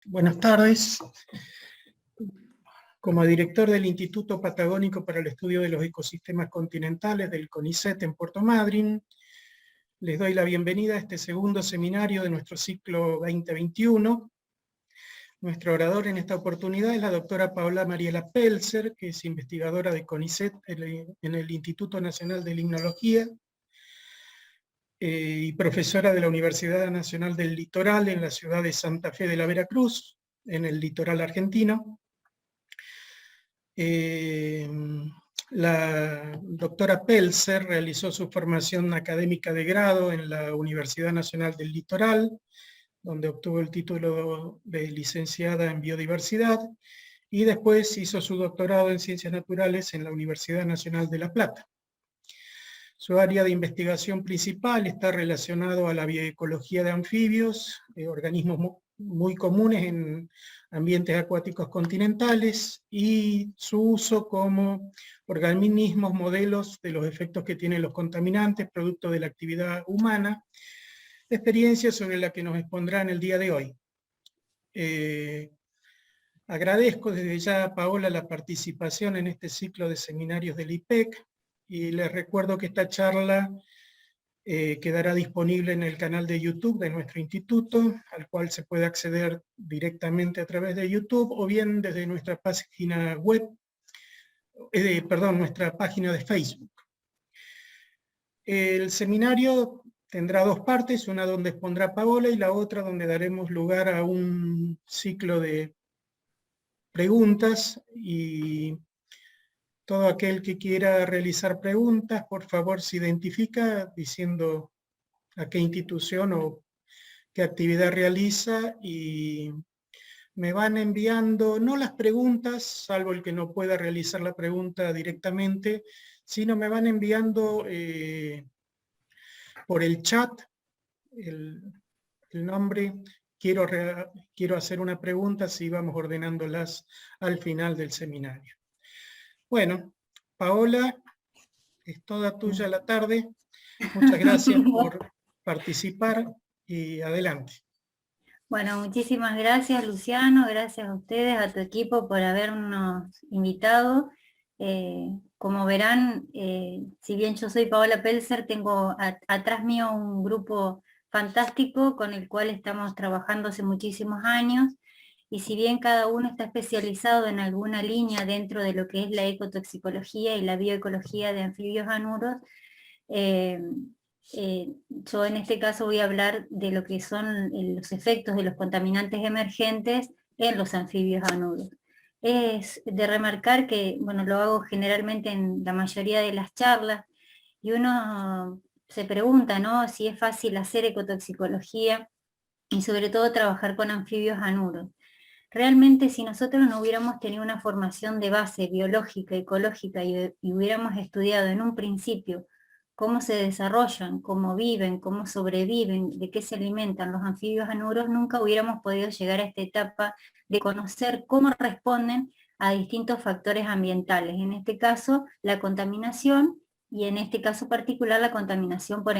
Buenas tardes. Como director del Instituto Patagónico para el Estudio de los Ecosistemas Continentales del CONICET en Puerto Madryn, les doy la bienvenida a este segundo seminario de nuestro ciclo 2021. Nuestro orador en esta oportunidad es la doctora Paola Mariela Pelzer, que es investigadora de CONICET en el Instituto Nacional de Limnología y profesora de la Universidad Nacional del Litoral en la ciudad de Santa Fe de la Veracruz, en el litoral argentino. La doctora Pelzer realizó su formación académica de grado en la Universidad Nacional del Litoral, donde obtuvo el título de licenciada en biodiversidad, y después hizo su doctorado en ciencias naturales en la Universidad Nacional de La Plata. Su área de investigación principal está relacionado a la bioecología de anfibios, organismos muy comunes en ambientes acuáticos continentales, y su uso como organismos modelos de los efectos que tienen los contaminantes producto de la actividad humana, experiencia sobre la que nos expondrá en el día de hoy. Agradezco desde ya a Paola la participación en este ciclo de seminarios del IPEC, y les recuerdo que esta charla quedará disponible en el canal de YouTube de nuestro instituto, al cual se puede acceder directamente a través de YouTube o bien desde nuestra página web, nuestra página de Facebook. El seminario tendrá dos partes, una donde expondrá Paola y la otra donde daremos lugar a un ciclo de preguntas, y todo aquel que quiera realizar preguntas, por favor se identifica diciendo a qué institución o qué actividad realiza, y me van enviando, no las preguntas, salvo el que no pueda realizar la pregunta directamente, sino me van enviando por el chat el nombre. Quiero hacer una pregunta, si vamos ordenándolas al final del seminario. Bueno, Paola, es toda tuya la tarde. Muchas gracias por participar y adelante. Bueno, muchísimas gracias Luciano, gracias a ustedes, a tu equipo por habernos invitado. Como verán, si bien yo soy Paola Pelzer, tengo atrás mío un grupo fantástico con el cual estamos trabajando hace muchísimos años, y si bien cada uno está especializado en alguna línea dentro de lo que es la ecotoxicología y la bioecología de anfibios anuros, yo en este caso voy a hablar de lo que son los efectos de los contaminantes emergentes en los anfibios anuros. Es de remarcar que, bueno, lo hago generalmente en la mayoría de las charlas, y uno se pregunta, ¿no?, si es fácil hacer ecotoxicología y sobre todo trabajar con anfibios anuros. Realmente, si nosotros no hubiéramos tenido una formación de base biológica, ecológica, y hubiéramos estudiado en un principio cómo se desarrollan, cómo viven, cómo sobreviven, de qué se alimentan los anfibios anuros, nunca hubiéramos podido llegar a esta etapa de conocer cómo responden a distintos factores ambientales, en este caso la contaminación, y en este caso particular la contaminación por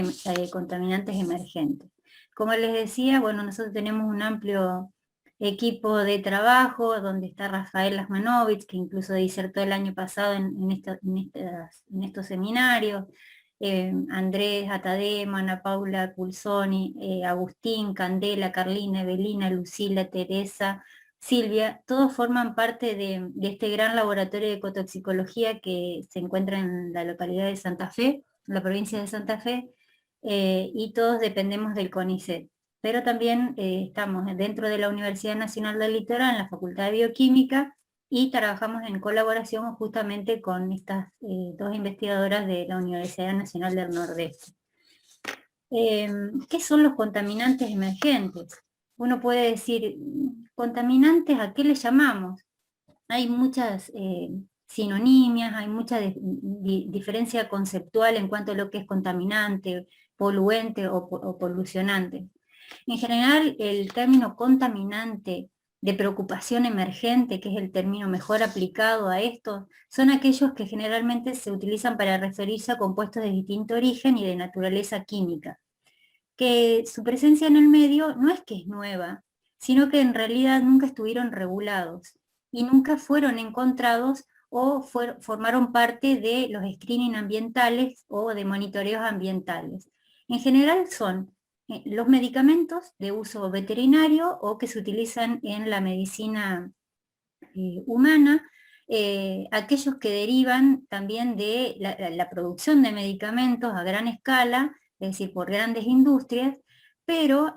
contaminantes emergentes. Como les decía, bueno, nosotros tenemos un amplio equipo de trabajo, donde está Rafael Lasmanovich, que incluso disertó el año pasado en estos seminarios, Andrés Atadema, Ana Paula Pulsoni, Agustín, Candela, Carlina, Evelina, Lucila, Teresa, Silvia, todos forman parte de este gran laboratorio de ecotoxicología que se encuentra en la localidad de Santa Fe, en la provincia de Santa Fe, y todos dependemos del CONICET. Pero también estamos dentro de la Universidad Nacional del Litoral, en la Facultad de Bioquímica, y trabajamos en colaboración justamente con estas dos investigadoras de la Universidad Nacional del Nordeste. ¿Qué son los contaminantes emergentes? Uno puede decir, ¿contaminantes a qué le llamamos? Hay muchas sinonimias, hay mucha diferencia conceptual en cuanto a lo que es contaminante, poluente o polucionante. En general, el término contaminante de preocupación emergente, que es el término mejor aplicado a esto, son aquellos que generalmente se utilizan para referirse a compuestos de distinto origen y de naturaleza química, que su presencia en el medio no es que es nueva, sino que en realidad nunca estuvieron regulados y nunca fueron encontrados o formaron parte de los screening ambientales o de monitoreos ambientales. En general son los medicamentos de uso veterinario o que se utilizan en la medicina humana, aquellos que derivan también de la producción de medicamentos a gran escala, es decir, por grandes industrias, pero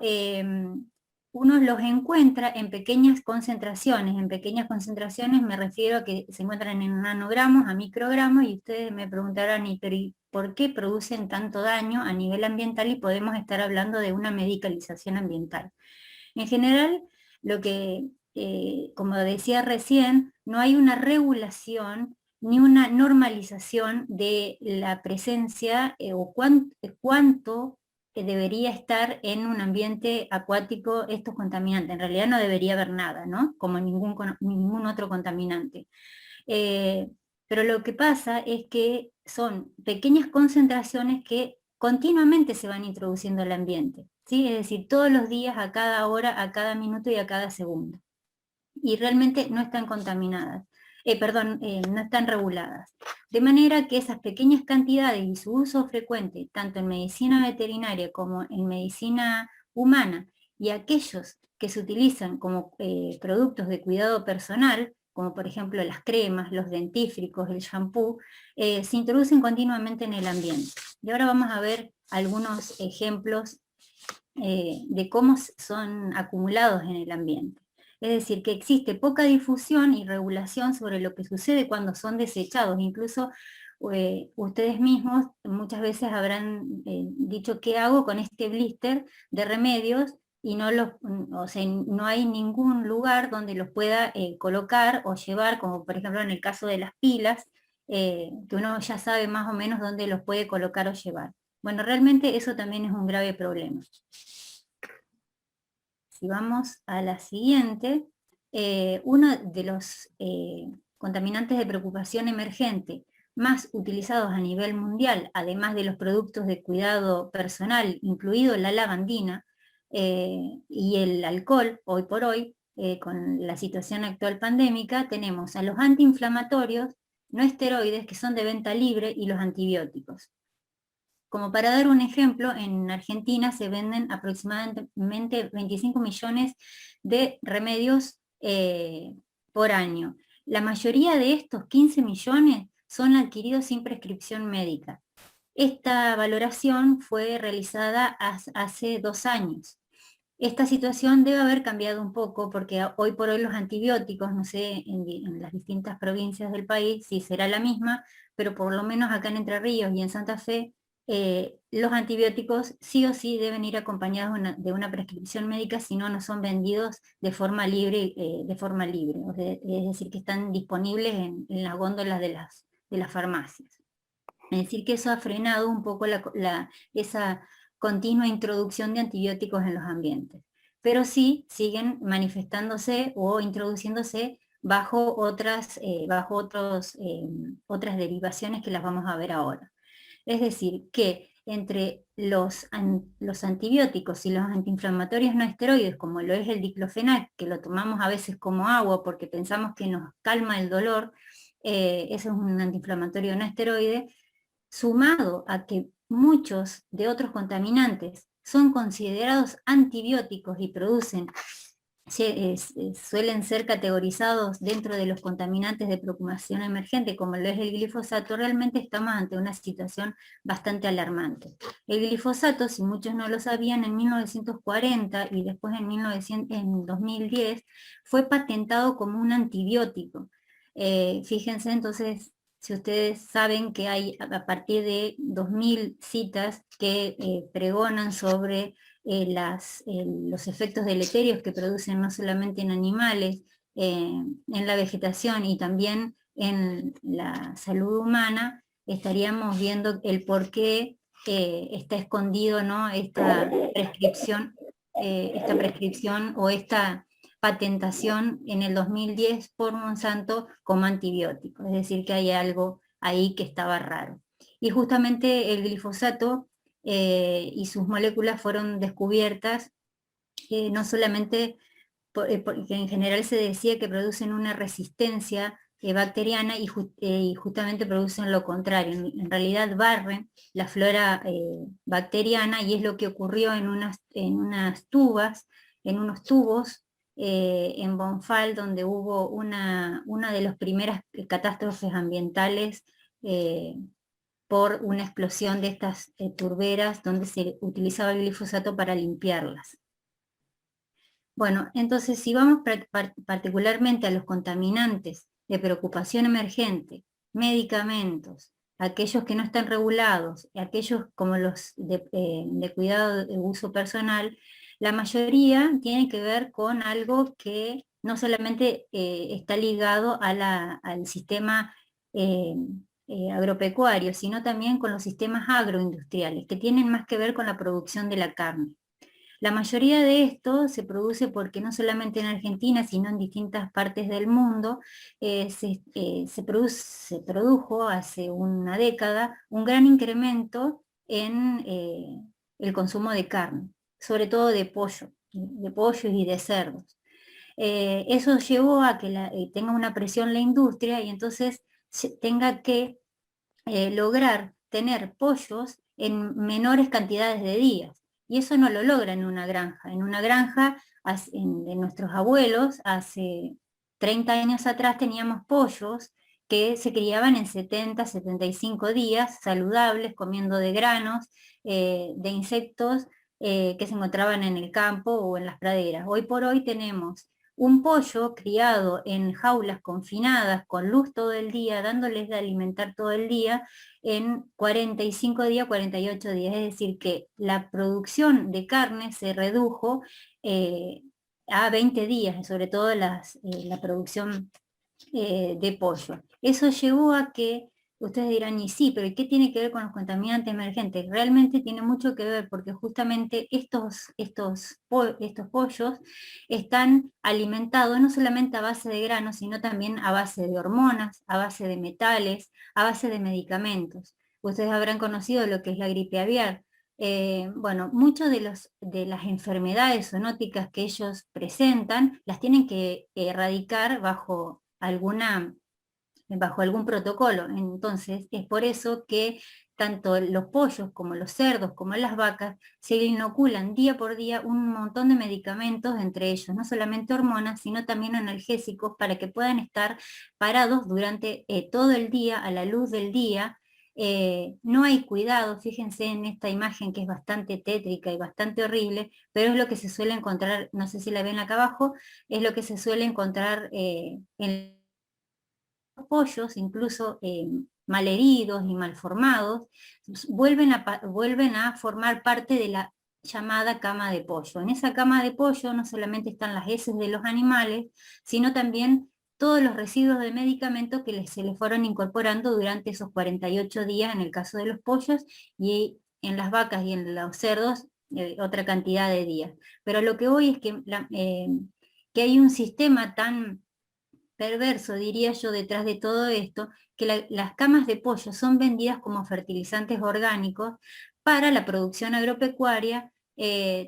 uno los encuentra en pequeñas concentraciones. En pequeñas concentraciones me refiero a que se encuentran en nanogramos, a microgramos, y ustedes me preguntarán, pero ¿y por qué producen tanto daño a nivel ambiental y podemos estar hablando de una medicalización ambiental? En general, lo que, como decía recién, no hay una regulación ni una normalización de la presencia o cuánto debería estar en un ambiente acuático estos contaminantes. En realidad no debería haber nada, ¿no? Como ningún otro contaminante. Pero lo que pasa es que son pequeñas concentraciones que continuamente se van introduciendo al ambiente, ¿sí? Es decir, todos los días, a cada hora, a cada minuto y a cada segundo. Y realmente no están contaminadas, no están reguladas. De manera que esas pequeñas cantidades y su uso frecuente, tanto en medicina veterinaria como en medicina humana, y aquellos que se utilizan como productos de cuidado personal, como por ejemplo las cremas, los dentífricos, el shampoo, se introducen continuamente en el ambiente. Y ahora vamos a ver algunos ejemplos de cómo son acumulados en el ambiente. Es decir, que existe poca difusión y regulación sobre lo que sucede cuando son desechados. Incluso ustedes mismos muchas veces habrán dicho qué hago con este blister de remedios y o sea, no hay ningún lugar donde los pueda colocar o llevar, como por ejemplo en el caso de las pilas, que uno ya sabe más o menos dónde los puede colocar o llevar. Bueno, realmente eso también es un grave problema. Si vamos a la siguiente, uno de los contaminantes de preocupación emergente más utilizados a nivel mundial, además de los productos de cuidado personal, incluido la lavandina y el alcohol, hoy por hoy, con la situación actual pandémica, tenemos a los antiinflamatorios, no esteroides, que son de venta libre, y los antibióticos. Como para dar un ejemplo, en Argentina se venden aproximadamente 25 millones de remedios por año. La mayoría de estos 15 millones son adquiridos sin prescripción médica. Esta valoración fue realizada hace 2 años. Esta situación debe haber cambiado un poco porque hoy por hoy los antibióticos, no sé en las distintas provincias del país si será la misma, pero por lo menos acá en Entre Ríos y en Santa Fe, los antibióticos sí o sí deben ir acompañados de una prescripción médica, si no, no son vendidos de forma libre, O sea, es decir, que están disponibles en las góndolas de las farmacias. Es decir, que eso ha frenado un poco esa continua introducción de antibióticos en los ambientes. Pero sí siguen manifestándose o introduciéndose bajo otras derivaciones que las vamos a ver ahora. Es decir, que entre los antibióticos y los antiinflamatorios no esteroides, como lo es el diclofenac, que lo tomamos a veces como agua porque pensamos que nos calma el dolor, eso es un antiinflamatorio no esteroide, sumado a que muchos de otros contaminantes son considerados antibióticos y suelen ser categorizados dentro de los contaminantes de preocupación emergente, como lo es el glifosato, realmente estamos ante una situación bastante alarmante. El glifosato, si muchos no lo sabían, en 1940 y después en 2010, fue patentado como un antibiótico. Fíjense entonces, si ustedes saben que hay a partir de 2000 citas que pregonan sobre los efectos deleterios que producen no solamente en animales, en la vegetación y también en la salud humana, estaríamos viendo el por qué está escondido, ¿no?, esta prescripción o esta patentación en el 2010 por Monsanto como antibiótico. Es decir, que hay algo ahí que estaba raro. Y justamente el glifosato y sus moléculas fueron descubiertas no solamente porque en general se decía que producen una resistencia bacteriana y justamente producen lo contrario. En realidad barren la flora bacteriana, y es lo que ocurrió en unos tubos en Bonfal, donde hubo una de las primeras catástrofes ambientales por una explosión de estas turberas donde se utilizaba el glifosato para limpiarlas. Bueno, entonces si vamos particularmente a los contaminantes de preocupación emergente, medicamentos, aquellos que no están regulados, aquellos como los de cuidado de uso personal, la mayoría tienen que ver con algo que no solamente está ligado al sistema eh, agropecuario, sino también con los sistemas agroindustriales, que tienen más que ver con la producción de la carne. La mayoría de esto se produce porque no solamente en Argentina, sino en distintas partes del mundo, se produjo hace una década un gran incremento en el consumo de carne, sobre todo de pollos y de cerdos. Eso llevó a que tenga una presión la industria, y entonces tenga que lograr tener pollos en menores cantidades de días. Y eso no lo logra en una granja. En una granja de nuestros abuelos, hace 30 años atrás, teníamos pollos que se criaban en 70, 75 días, saludables, comiendo de granos, de insectos que se encontraban en el campo o en las praderas. Hoy por hoy tenemos un pollo criado en jaulas confinadas, con luz todo el día, dándoles de alimentar todo el día, en 45 días, 48 días. Es decir, que la producción de carne se redujo a 20 días, sobre todo la producción de pollo. Eso llevó a que ustedes dirán, y sí, pero ¿qué tiene que ver con los contaminantes emergentes? Realmente tiene mucho que ver, porque justamente estos pollos están alimentados no solamente a base de granos, sino también a base de hormonas, a base de metales, a base de medicamentos. Ustedes habrán conocido lo que es la gripe aviar. Bueno, muchas de las enfermedades zoonóticas que ellos presentan las tienen que erradicar bajo algún protocolo. Entonces es por eso que tanto los pollos como los cerdos como las vacas se inoculan día por día un montón de medicamentos, entre ellos no solamente hormonas, sino también analgésicos, para que puedan estar parados durante todo el día, a la luz del día. No hay cuidado, fíjense en esta imagen que es bastante tétrica y bastante horrible, pero es lo que se suele encontrar, no sé si la ven acá abajo, es lo que se suele encontrar en pollos, incluso malheridos y malformados, vuelven a formar parte de la llamada cama de pollo. En esa cama de pollo no solamente están las heces de los animales, sino también todos los residuos de medicamentos que se les fueron incorporando durante esos 48 días en el caso de los pollos, y en las vacas y en los cerdos otra cantidad de días. Pero lo que voy es que hay un sistema tan perverso, diría yo, detrás de todo esto, que las camas de pollo son vendidas como fertilizantes orgánicos para la producción agropecuaria,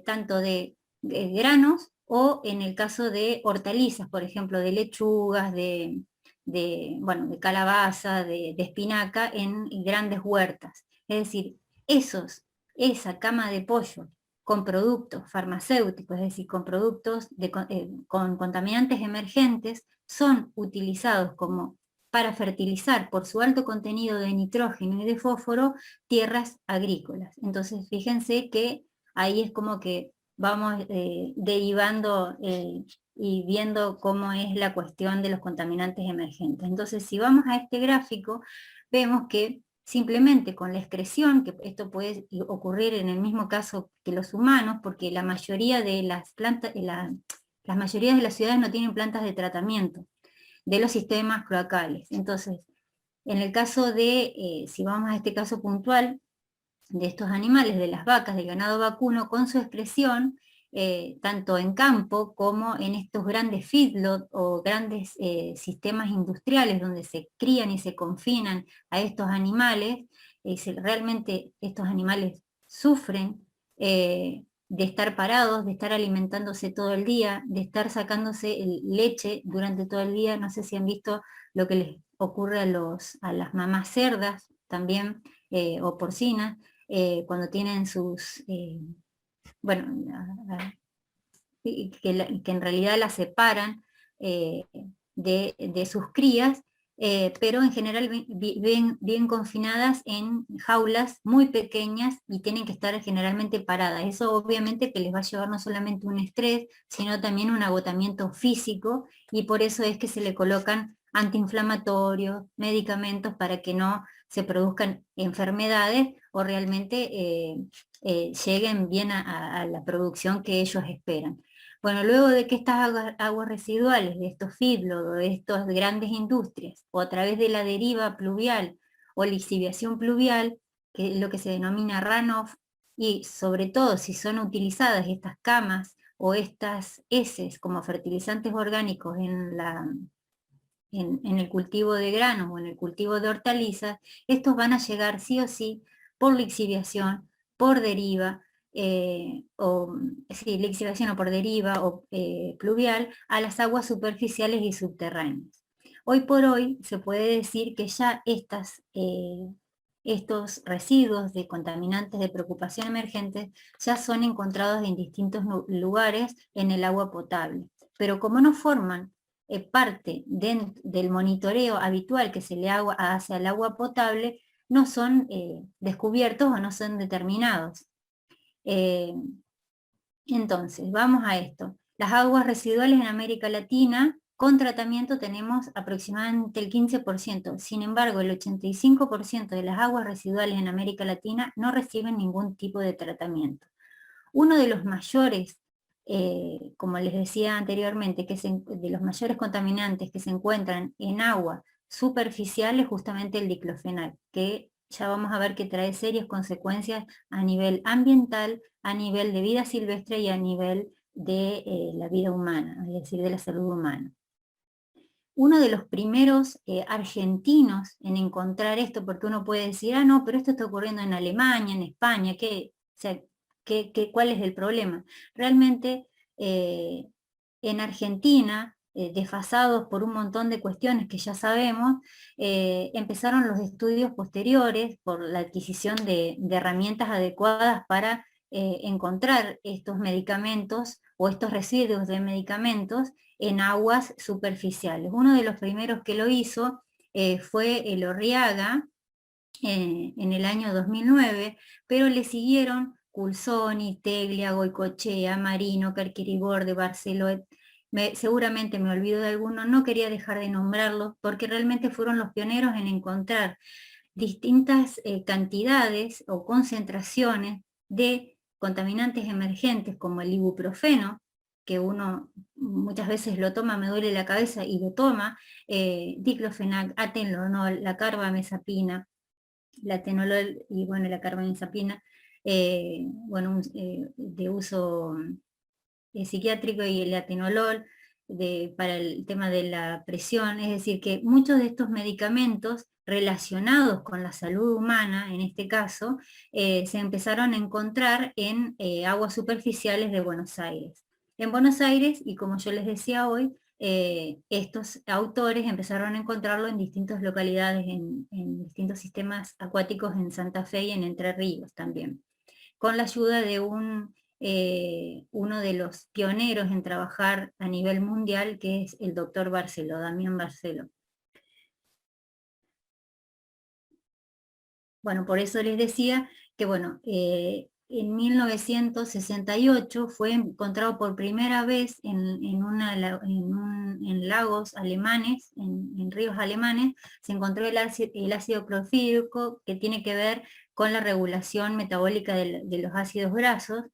tanto de granos, o en el caso de hortalizas, por ejemplo, de lechugas, bueno, de calabaza, de espinaca, en grandes huertas. Es decir, esa cama de pollo con productos farmacéuticos, es decir, con productos con contaminantes emergentes, son utilizados para fertilizar, por su alto contenido de nitrógeno y de fósforo, tierras agrícolas. Entonces fíjense que ahí es como que vamos derivando y viendo cómo es la cuestión de los contaminantes emergentes. Entonces, si vamos a este gráfico, vemos que simplemente con la excreción, que esto puede ocurrir en el mismo caso que los humanos, porque la mayoría de las plantas, las mayorías de las ciudades no tienen plantas de tratamiento de los sistemas cloacales. Entonces, en el caso si vamos a este caso puntual, de estos animales, de las vacas, del ganado vacuno, con su excreción, tanto en campo como en estos grandes feedlots o grandes sistemas industriales donde se crían y se confinan a estos animales, realmente estos animales sufren de estar parados, de estar alimentándose todo el día, de estar sacándose leche durante todo el día. No sé si han visto lo que les ocurre a las mamás cerdas también, o porcinas, cuando tienen sus, bueno, que en realidad las separan de sus crías, pero en general viven bien confinadas en jaulas muy pequeñas y tienen que estar generalmente paradas. Eso obviamente que les va a llevar no solamente un estrés, sino también un agotamiento físico, y por eso es que se le colocan antiinflamatorios, medicamentos para que no se produzcan enfermedades o realmente lleguen bien a la producción que ellos esperan. Bueno, luego de que estas aguas residuales, de estos feedlots, de estas grandes industrias, o a través de la deriva pluvial o lixiviación pluvial, que es lo que se denomina runoff, y sobre todo si son utilizadas estas camas o estas heces como fertilizantes orgánicos en el cultivo de granos o en el cultivo de hortalizas, estos van a llegar sí o sí por lixiviación, por deriva, lixiviación o por deriva o pluvial a las aguas superficiales y subterráneas. Hoy por hoy se puede decir que ya estos residuos de contaminantes de preocupación emergente ya son encontrados en distintos lugares en el agua potable, pero como no forman parte del monitoreo habitual que se le hace al agua potable, no son descubiertos o no son determinados. Entonces, vamos a esto. Las aguas residuales en América Latina, con tratamiento tenemos aproximadamente el 15%. Sin embargo, el 85% de las aguas residuales en América Latina no reciben ningún tipo de tratamiento. Uno de los mayores, como les decía anteriormente, de los mayores contaminantes que se encuentran en agua superficial es justamente el diclofenac, que ya vamos a ver que trae serias consecuencias a nivel ambiental, a nivel de vida silvestre y a nivel de la vida humana, es decir, de la salud humana. Uno de los primeros argentinos en encontrar esto, porque uno puede decir, ah, no, pero esto está ocurriendo en Alemania, en España, ¿cuál es el problema? Realmente en Argentina, desfasados por un montón de cuestiones que ya sabemos, empezaron los estudios posteriores por la adquisición de herramientas adecuadas para encontrar estos medicamentos o estos residuos de medicamentos en aguas superficiales. Uno de los primeros que lo hizo fue el Orriaga, en el año 2009, pero le siguieron Culsoni, Teglia, Goicochea, Marino, Carquiriborde, Barceló. Seguramente me olvido de alguno, no quería dejar de nombrarlos porque realmente fueron los pioneros en encontrar distintas cantidades o concentraciones de contaminantes emergentes como el ibuprofeno, que uno muchas veces lo toma, me duele la cabeza y lo toma, diclofenac, atenolol, la carbamazepina, la atenolol y bueno, la carbamazepina, de uso psiquiátrico, y el atenolol para el tema de la presión. Es decir, que muchos de estos medicamentos relacionados con la salud humana, en este caso, se empezaron a encontrar en aguas superficiales de Buenos Aires. En Buenos Aires, y como yo les decía hoy, estos autores empezaron a encontrarlo en distintas localidades, en distintos sistemas acuáticos en Santa Fe y en Entre Ríos también, con la ayuda de uno de los pioneros en trabajar a nivel mundial, que es el doctor Barceló, Damián Barceló. Bueno, por eso les decía que, bueno, en 1968 fue encontrado por primera vez en lagos alemanes, en ríos alemanes, se encontró el ácido clorhídrico, que tiene que ver con la regulación metabólica de los ácidos grasos,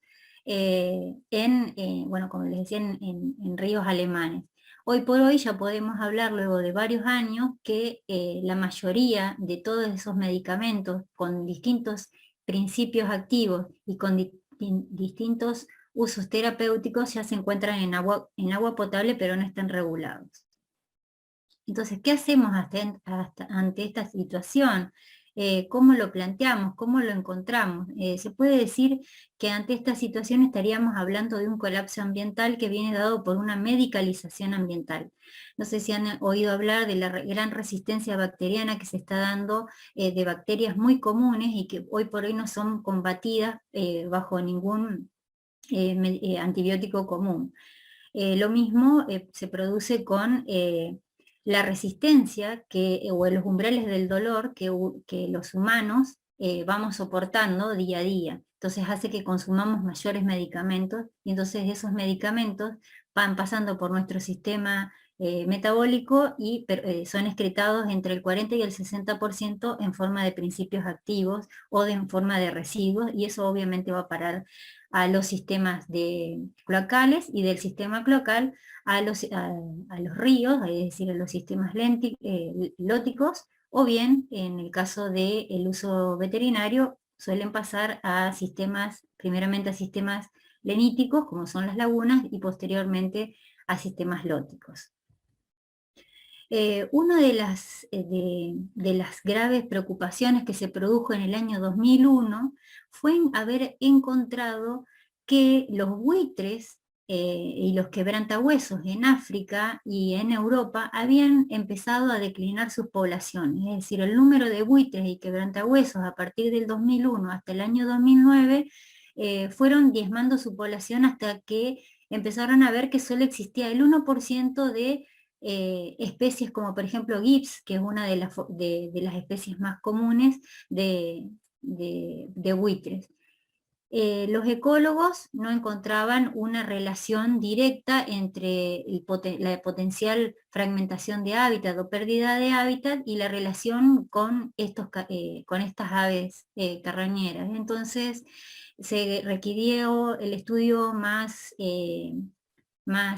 bueno, como les decía, en ríos alemanes. Hoy por hoy ya podemos hablar, luego de varios años, que la mayoría de todos esos medicamentos con distintos principios activos y con distintos usos terapéuticos ya se encuentran en agua potable, pero no están regulados. Entonces, ¿qué hacemos ante esta situación? ¿cómo lo planteamos? ¿Cómo lo encontramos? Se puede decir que ante esta situación estaríamos hablando de un colapso ambiental que viene dado por una medicalización ambiental. No sé si han oído hablar de la gran resistencia bacteriana que se está dando de bacterias muy comunes y que hoy por hoy no son combatidas bajo ningún antibiótico común. Lo mismo se produce con la resistencia o los umbrales del dolor que los humanos vamos soportando día a día. Entonces hace que consumamos mayores medicamentos y entonces esos medicamentos van pasando por nuestro sistema metabólico y son excretados entre el 40 y el 60% en forma de principios activos o en forma de residuos, y eso obviamente va a parar a los sistemas cloacales, y del sistema cloacal a los ríos, es decir, a los sistemas lóticos, o bien, en el caso del uso veterinario, suelen pasar a sistemas, primeramente a sistemas leníticos, como son las lagunas, y posteriormente a sistemas lóticos. Una de las graves preocupaciones que se produjo en el año 2001 fue haber encontrado que los buitres y los quebrantahuesos en África y en Europa habían empezado a declinar sus poblaciones. Es decir, el número de buitres y quebrantahuesos a partir del 2001 hasta el año 2009 fueron diezmando su población hasta que empezaron a ver que solo existía el 1% de especies como por ejemplo Gibbs, que es una de las especies más comunes de buitres. Los ecólogos no encontraban una relación directa entre la potencial fragmentación de hábitat o pérdida de hábitat y la relación con estas aves carroñeras. Entonces se requirió el estudio más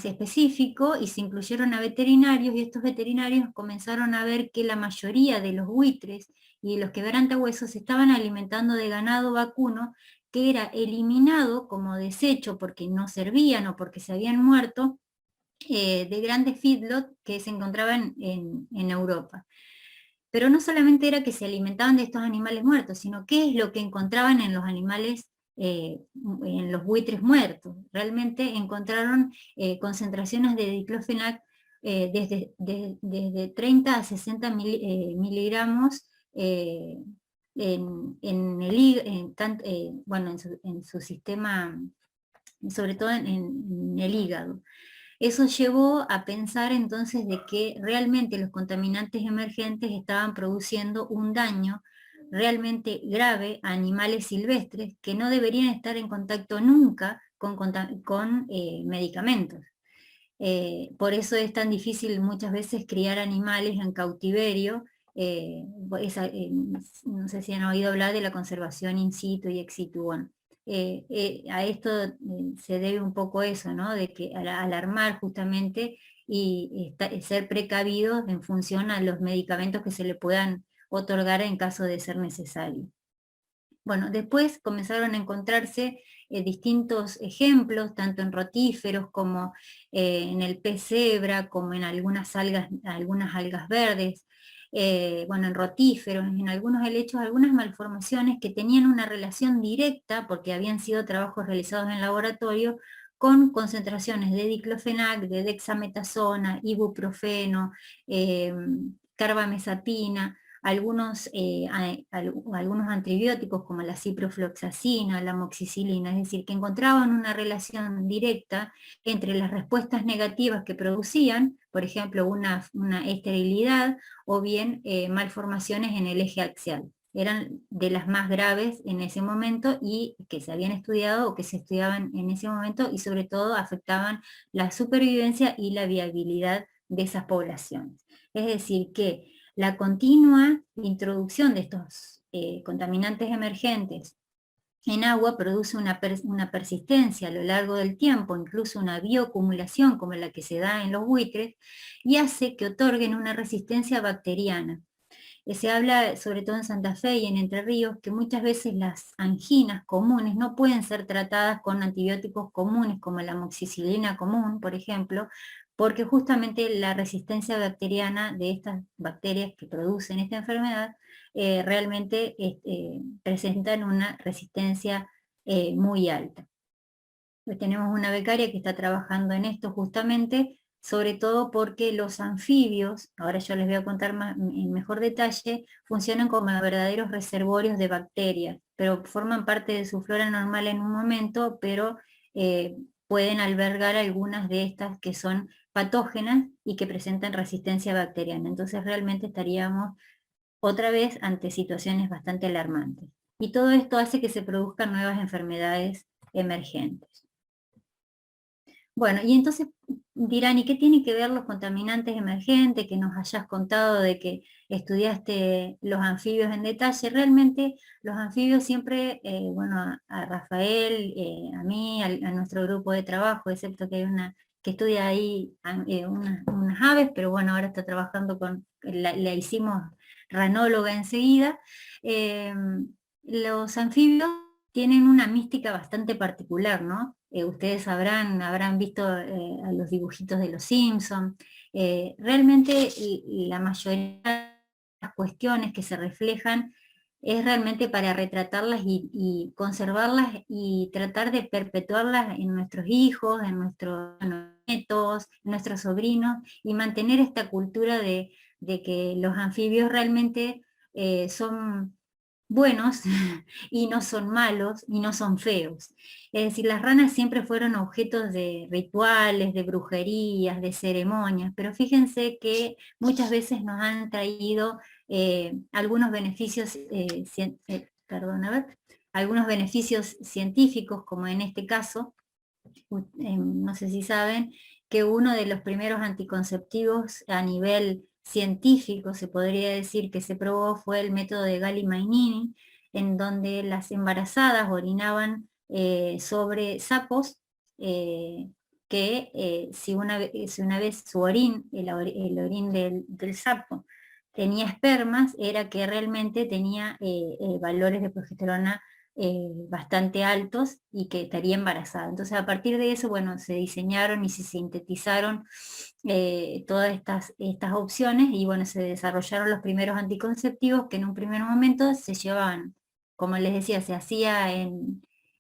específico y se incluyeron a veterinarios, y estos veterinarios comenzaron a ver que la mayoría de los buitres y los quebrantahuesos se estaban alimentando de ganado vacuno que era eliminado como desecho porque no servían o porque se habían muerto de grandes feedlots que se encontraban en Europa. Pero no solamente era que se alimentaban de estos animales muertos, sino qué es lo que encontraban en los animales, en los buitres muertos. Realmente encontraron concentraciones de diclofenac desde 30 a 60 miligramos en su sistema, sobre todo en el hígado. Eso llevó a pensar entonces de que realmente los contaminantes emergentes estaban produciendo un daño realmente grave a animales silvestres que no deberían estar en contacto nunca con medicamentos. Por eso es tan difícil muchas veces criar animales en cautiverio. No sé si han oído hablar de la conservación in situ y ex situ. Bueno, a esto se debe un poco eso, ¿no? De que alarmar justamente y ser precavidos en función a los medicamentos que se le puedan otorgar en caso de ser necesario. Bueno, después comenzaron a encontrarse distintos ejemplos, tanto en rotíferos como en el pez cebra, como en algunas algas verdes, bueno, en rotíferos, en algunos helechos, algunas malformaciones que tenían una relación directa, porque habían sido trabajos realizados en laboratorio, con concentraciones de diclofenac, de dexametasona, ibuprofeno, carbamazepina, algunos antibióticos como la ciprofloxacina, la amoxicilina, es decir, que encontraban una relación directa entre las respuestas negativas que producían, por ejemplo, una esterilidad o bien malformaciones en el eje axial. Eran de las más graves en ese momento y que se habían estudiado o que se estudiaban en ese momento, y sobre todo afectaban la supervivencia y la viabilidad de esas poblaciones. Es decir, que la continua introducción de estos contaminantes emergentes en agua produce una persistencia a lo largo del tiempo, incluso una bioacumulación como la que se da en los buitres, y hace que otorguen una resistencia bacteriana. Se habla, sobre todo en Santa Fe y en Entre Ríos, que muchas veces las anginas comunes no pueden ser tratadas con antibióticos comunes como la amoxicilina común, por ejemplo, porque justamente la resistencia bacteriana de estas bacterias que producen esta enfermedad realmente presentan una resistencia muy alta. Pues tenemos una becaria que está trabajando en esto justamente, sobre todo porque los anfibios, ahora yo les voy a contar en mejor detalle, funcionan como verdaderos reservorios de bacterias, pero forman parte de su flora normal en un momento, pero pueden albergar algunas de estas que son patógenas y que presentan resistencia bacteriana. Entonces realmente estaríamos otra vez ante situaciones bastante alarmantes. Y todo esto hace que se produzcan nuevas enfermedades emergentes. Bueno, y entonces dirán, ¿y qué tienen que ver los contaminantes emergentes? Que nos hayas contado de que estudiaste los anfibios en detalle. Realmente los anfibios siempre, bueno, a Rafael, a mí, a nuestro grupo de trabajo, excepto que hay una que estudia ahí unas aves, pero bueno, ahora está trabajando la hicimos ranóloga enseguida. Los anfibios tienen una mística bastante particular, ¿no? Ustedes habrán visto a los dibujitos de los Simpson. Realmente la mayoría de las cuestiones que se reflejan es realmente para retratarlas y conservarlas y tratar de perpetuarlas en nuestros hijos, en nuestros nietos, en nuestros sobrinos, y mantener esta cultura de que los anfibios realmente son buenos y no son malos y no son feos. Es decir, las ranas siempre fueron objetos de rituales, de brujerías, de ceremonias, pero fíjense que muchas veces nos han traído algunos beneficios, algunos beneficios científicos, como en este caso, no sé si saben, que uno de los primeros anticonceptivos a nivel científico, se podría decir, que se probó fue el método de Galli-Mainini, en donde las embarazadas orinaban sobre sapos, que si una vez su orín, el orín del sapo, tenía espermas, era que realmente tenía valores de progesterona bastante altos y que estaría embarazada. Entonces a partir de eso, bueno, se diseñaron y se sintetizaron todas estas opciones y bueno, se desarrollaron los primeros anticonceptivos que en un primer momento se llevaban, como les decía, se hacía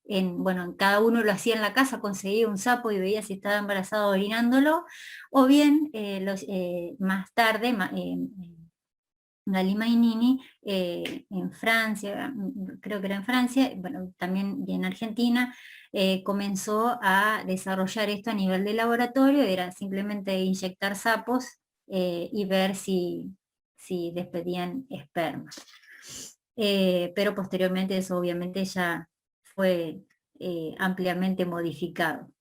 bueno, cada uno lo hacía en la casa, conseguía un sapo y veía si estaba embarazado orinándolo, o bien más tarde, Galli-Mainini en Francia, creo que era en Francia, bueno, también y en Argentina, comenzó a desarrollar esto a nivel de laboratorio, era simplemente inyectar sapos y ver si despedían esperma. Pero posteriormente eso obviamente ya fue ampliamente modificado.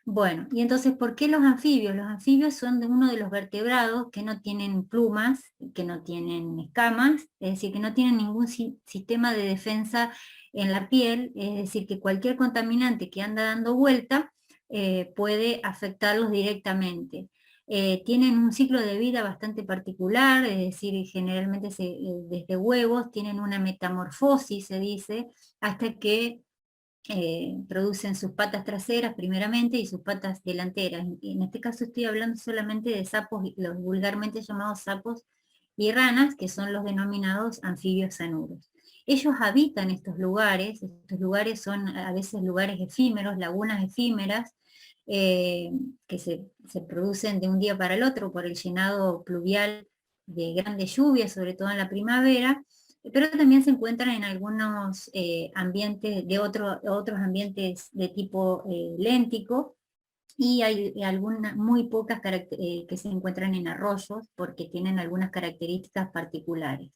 Bueno, y entonces, ¿por qué los anfibios? Los anfibios son uno de los vertebrados que no tienen plumas, que no tienen escamas, es decir, que no tienen ningún sistema de defensa en la piel, es decir, que cualquier contaminante que anda dando vuelta puede afectarlos directamente. Tienen un ciclo de vida bastante particular, es decir, generalmente desde huevos tienen una metamorfosis, se dice, hasta que producen sus patas traseras primeramente y sus patas delanteras. En este caso estoy hablando solamente de sapos, los vulgarmente llamados sapos y ranas, que son los denominados anfibios zanuros. Ellos habitan estos lugares son a veces lugares efímeros, lagunas efímeras, que se producen de un día para el otro por el llenado pluvial de grandes lluvias, sobre todo en la primavera, pero también se encuentran en algunos ambientes, otros ambientes de tipo léntico, y hay algunas muy pocas que se encuentran en arroyos porque tienen algunas características particulares.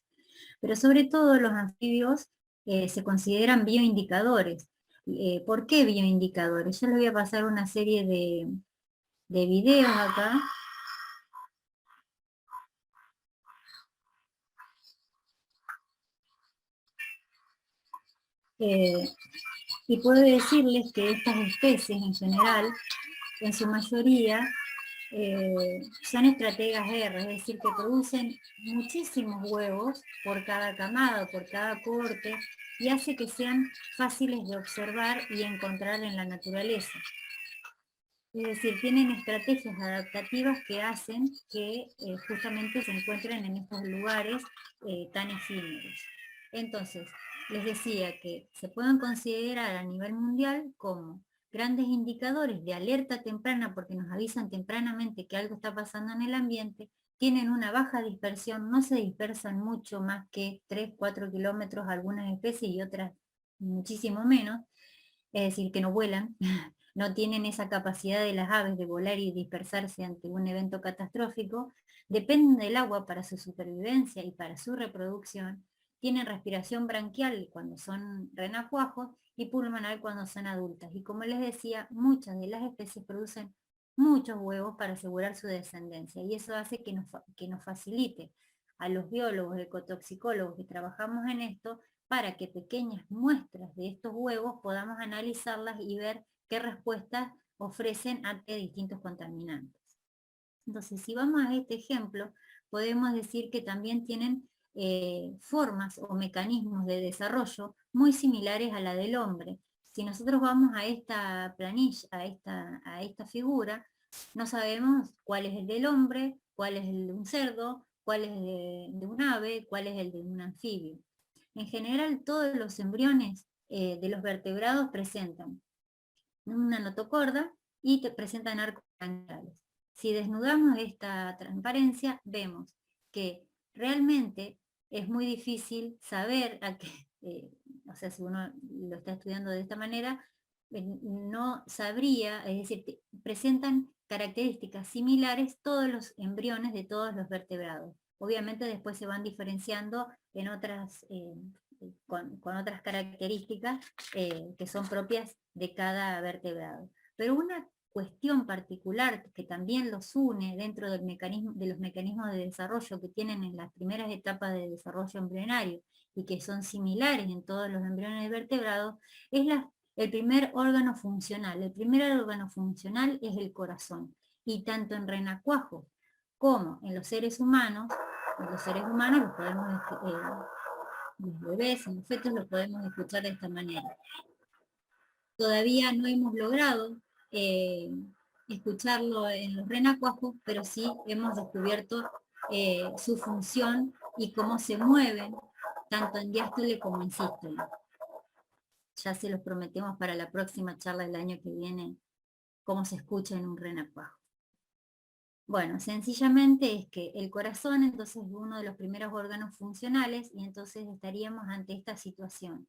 Pero sobre todo los anfibios se consideran bioindicadores. ¿Por qué bioindicadores? Yo les voy a pasar una serie de videos acá. Y puedo decirles que estas especies en general, en su mayoría, son estrategas R, es decir, que producen muchísimos huevos por cada camada, por cada corte, y hace que sean fáciles de observar y encontrar en la naturaleza. Es decir, tienen estrategias adaptativas que hacen que justamente se encuentren en estos lugares tan efímeros. Entonces, les decía que se pueden considerar a nivel mundial como grandes indicadores de alerta temprana, porque nos avisan tempranamente que algo está pasando en el ambiente, tienen una baja dispersión, no se dispersan mucho más que 3-4 kilómetros algunas especies y otras muchísimo menos, es decir, que no vuelan, no tienen esa capacidad de las aves de volar y dispersarse ante un evento catastrófico, dependen del agua para su supervivencia y para su reproducción, tienen respiración branquial cuando son renacuajos y pulmonar cuando son adultas. Y como les decía, muchas de las especies producen muchos huevos para asegurar su descendencia, y eso hace que nos facilite a los biólogos, ecotoxicólogos que trabajamos en esto, para que pequeñas muestras de estos huevos podamos analizarlas y ver qué respuestas ofrecen ante distintos contaminantes. Entonces, si vamos a este ejemplo, podemos decir que también tienen formas o mecanismos de desarrollo muy similares a la del hombre. Si nosotros vamos a esta planilla, a esta figura, no sabemos cuál es el del hombre, cuál es el de un cerdo, cuál es el de un ave, cuál es el de un anfibio. En general, todos los embriones de los vertebrados presentan una notocorda y te presentan arcos branquiales. Si desnudamos esta transparencia, vemos que realmente es muy difícil saber a qué, o sea, si uno lo está estudiando de esta manera, no sabría, es decir, presentan características similares todos los embriones de todos los vertebrados. Obviamente después se van diferenciando en otras, con otras características que son propias de cada vertebrado. Pero una cuestión particular que también los une dentro del de los mecanismos de desarrollo que tienen en las primeras etapas de desarrollo embrionario y que son similares en todos los embriones vertebrados, es el primer órgano funcional. El primer órgano funcional es el corazón. Y tanto en renacuajos como en los seres humanos los podemos, los bebés, en los fetos, los podemos escuchar de esta manera. Todavía no hemos logrado escucharlo en los renacuajos, pero sí hemos descubierto su función y cómo se mueven, tanto en diástole como en sístole. Ya se los prometemos para la próxima charla del año que viene, cómo se escucha en un renacuajo. Bueno, sencillamente es que el corazón entonces es uno de los primeros órganos funcionales y entonces estaríamos ante esta situación.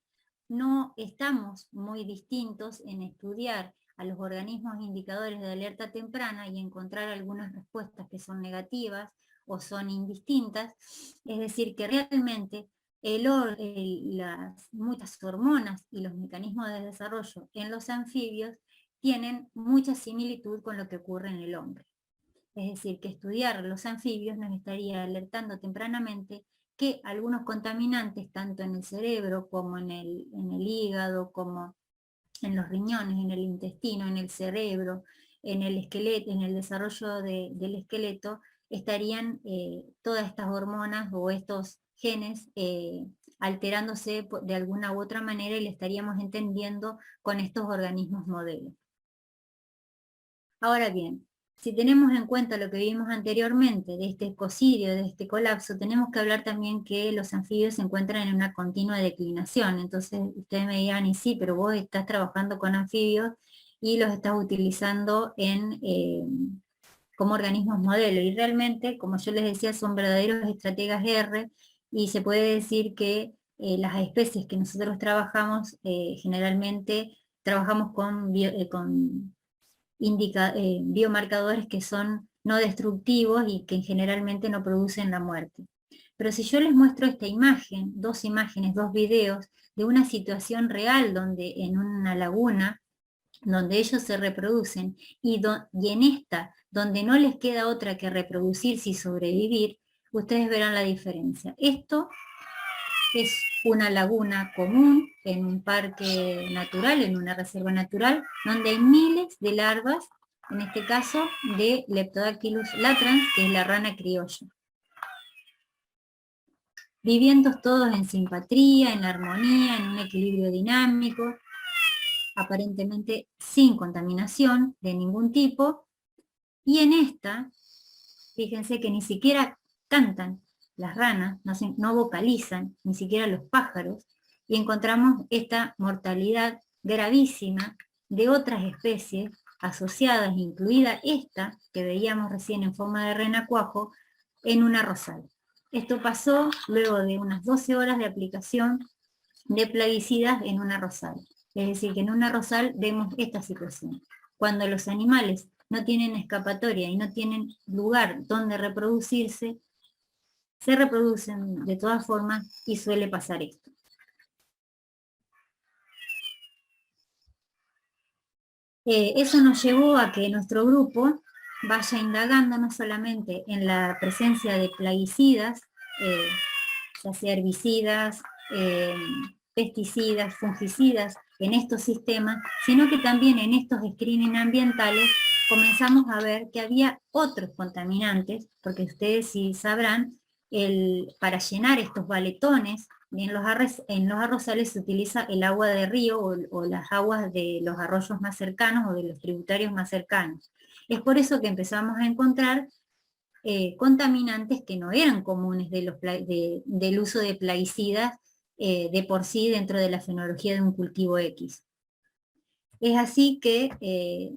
No estamos muy distintos en estudiar a los organismos indicadores de alerta temprana y encontrar algunas respuestas que son negativas o son indistintas, es decir, que realmente las muchas hormonas y los mecanismos de desarrollo en los anfibios tienen mucha similitud con lo que ocurre en el hombre. Es decir, que estudiar los anfibios nos estaría alertando tempranamente que algunos contaminantes, tanto en el cerebro como en el hígado, como en los riñones, en el intestino, en el cerebro, en el esqueleto, en el desarrollo del esqueleto, estarían todas estas hormonas o estos genes alterándose de alguna u otra manera y le estaríamos entendiendo con estos organismos modelo. Ahora bien, si tenemos en cuenta lo que vimos anteriormente de este ecocidio, de este colapso, tenemos que hablar también que los anfibios se encuentran en una continua declinación. Entonces ustedes me dirán, y sí, pero vos estás trabajando con anfibios y los estás utilizando como organismos modelo. Y realmente, como yo les decía, son verdaderos estrategas R, y se puede decir que las especies que nosotros trabajamos, generalmente trabajamos con biomarcadores que son no destructivos y que generalmente no producen la muerte. Pero si yo les muestro esta imagen, dos imágenes, dos videos, de una situación real donde en una laguna, donde ellos se reproducen, y en esta, donde no les queda otra que reproducirse y sobrevivir, ustedes verán la diferencia. Esto es una laguna común en un parque natural, en una reserva natural, donde hay miles de larvas, en este caso de Leptodactylus latrans, que es la rana criolla. Viviendo todos en simpatría, en armonía, en un equilibrio dinámico. aparentemente sin contaminación de ningún tipo, y en esta, fíjense que ni siquiera cantan las ranas, no vocalizan, ni siquiera los pájaros, y encontramos esta mortalidad gravísima de otras especies asociadas, incluida esta que veíamos recién en forma de renacuajo, en un arrozal. Esto pasó luego de unas 12 horas de aplicación de plaguicidas en un arrozal. Es decir, que en un arrozal vemos esta situación. Cuando los animales no tienen escapatoria y no tienen lugar donde reproducirse, se reproducen de todas formas y suele pasar esto. Eso nos llevó a que nuestro grupo vaya indagando no solamente en la presencia de plaguicidas, ya sea herbicidas, pesticidas, fungicidas en estos sistemas, sino que también en estos screening ambientales comenzamos a ver que había otros contaminantes, porque ustedes sí sabrán, para llenar estos baletones, en los arrozales se utiliza el agua de río o las aguas de los arroyos más cercanos o de los tributarios más cercanos. Es por eso que empezamos a encontrar contaminantes que no eran comunes del uso de plaguicidas de por sí dentro de la fenología de un cultivo X. Es así que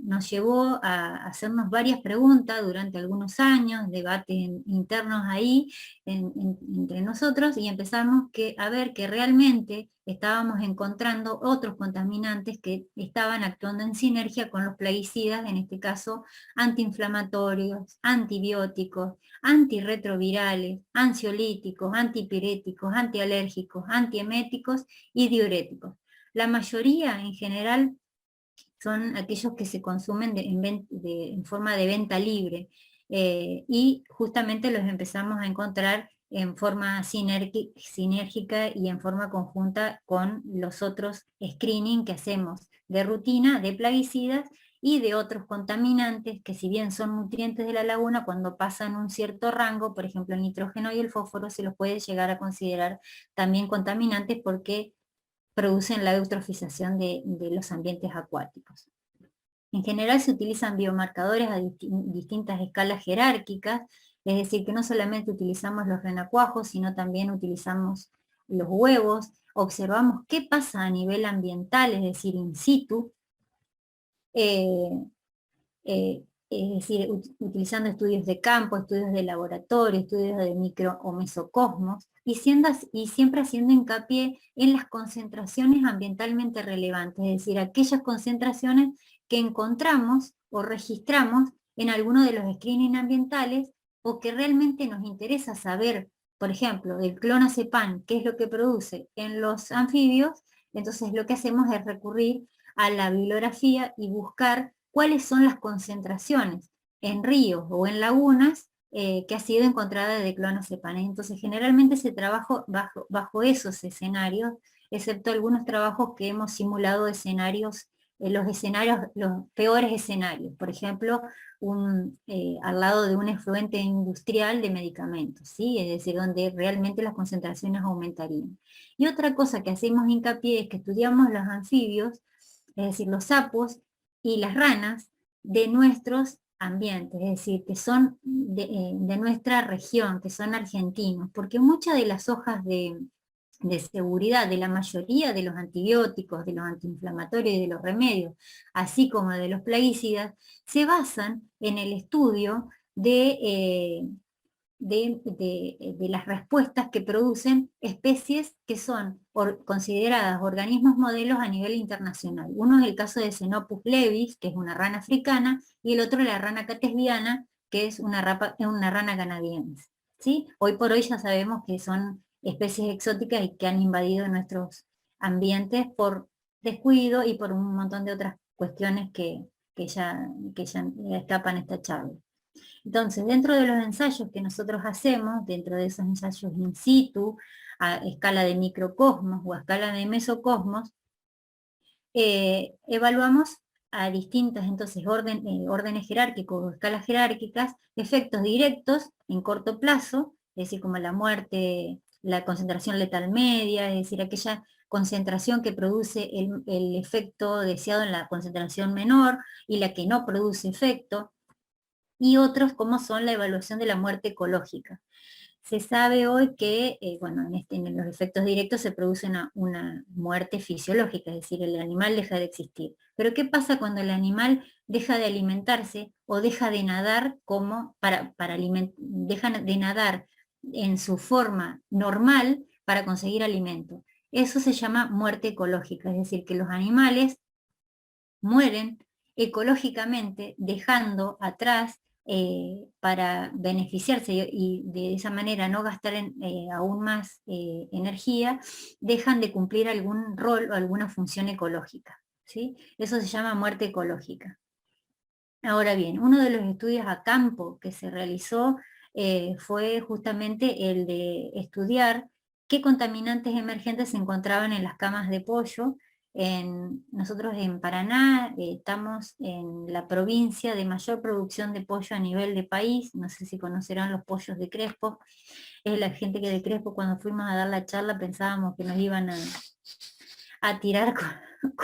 nos llevó a hacernos varias preguntas durante algunos años, debates internos ahí entre nosotros, y empezamos a ver que realmente estábamos encontrando otros contaminantes que estaban actuando en sinergia con los plaguicidas, en este caso antiinflamatorios, antibióticos, antirretrovirales, ansiolíticos, antipiréticos, antialérgicos, antieméticos y diuréticos. La mayoría en general son aquellos que se consumen en forma de venta libre, y justamente los empezamos a encontrar en forma sinérgica y en forma conjunta con los otros screening que hacemos de rutina, de plaguicidas y de otros contaminantes que, si bien son nutrientes de la laguna, cuando pasan un cierto rango, por ejemplo el nitrógeno y el fósforo, se los puede llegar a considerar también contaminantes porque producen la eutrofización de los ambientes acuáticos. En general se utilizan biomarcadores a distintas escalas jerárquicas, es decir, que no solamente utilizamos los renacuajos, sino también utilizamos los huevos, observamos qué pasa a nivel ambiental, es decir, in situ, es decir, utilizando estudios de campo, estudios de laboratorio, estudios de micro o mesocosmos, y siempre haciendo hincapié en las concentraciones ambientalmente relevantes, es decir, aquellas concentraciones que encontramos o registramos en alguno de los screening ambientales, o que realmente nos interesa saber, por ejemplo, del clonazepam, qué es lo que produce en los anfibios. Entonces lo que hacemos es recurrir a la bibliografía y buscar cuáles son las concentraciones en ríos o en lagunas que ha sido encontrada de clonazepam. Entonces generalmente se trabaja bajo esos escenarios, excepto algunos trabajos que hemos simulado escenarios, los peores escenarios, por ejemplo, al lado de un efluente industrial de medicamentos, ¿sí? Es decir, donde realmente las concentraciones aumentarían. Y otra cosa que hacemos hincapié es que estudiamos los anfibios, es decir, los sapos y las ranas de nuestros ambientes, es decir, que son de nuestra región, que son argentinos, porque muchas de las hojas de seguridad de la mayoría de los antibióticos, de los antiinflamatorios y de los remedios, así como de los plaguicidas, se basan en el estudio de las respuestas que producen especies que son consideradas organismos modelos a nivel internacional. Uno es el caso de Xenopus levis, que es una rana africana, y el otro la rana catesbiana, que es una rana canadiense. ¿Sí? Hoy por hoy ya sabemos que son especies exóticas y que han invadido nuestros ambientes por descuido y por un montón de otras cuestiones que ya escapan a esta charla. Entonces, dentro de los ensayos que nosotros hacemos, dentro de esos ensayos in situ, a escala de microcosmos o a escala de mesocosmos, evaluamos a distintas órdenes jerárquicos o escalas jerárquicas, efectos directos en corto plazo, es decir, como la muerte, la concentración letal media, es decir, aquella concentración que produce el efecto deseado en la concentración menor y la que no produce efecto, y otros como son la evaluación de la muerte ecológica. Se sabe hoy que, bueno, en los efectos directos se produce una muerte fisiológica, es decir, el animal deja de existir. Pero ¿qué pasa cuando el animal deja de alimentarse o deja de nadar deja de nadar en su forma normal para conseguir alimento? Eso se llama muerte ecológica, es decir, que los animales mueren ecológicamente dejando atrás para beneficiarse y de esa manera no gastar aún más energía, dejan de cumplir algún rol o alguna función ecológica, ¿sí? Eso se llama muerte ecológica. Ahora bien, uno de los estudios a campo que se realizó fue justamente el de estudiar qué contaminantes emergentes se encontraban en las camas de pollo. Nosotros en Paraná estamos en la provincia de mayor producción de pollo a nivel de país. No sé si conocerán los pollos de Crespo. Es la gente que de Crespo, cuando fuimos a dar la charla, pensábamos que nos iban a tirar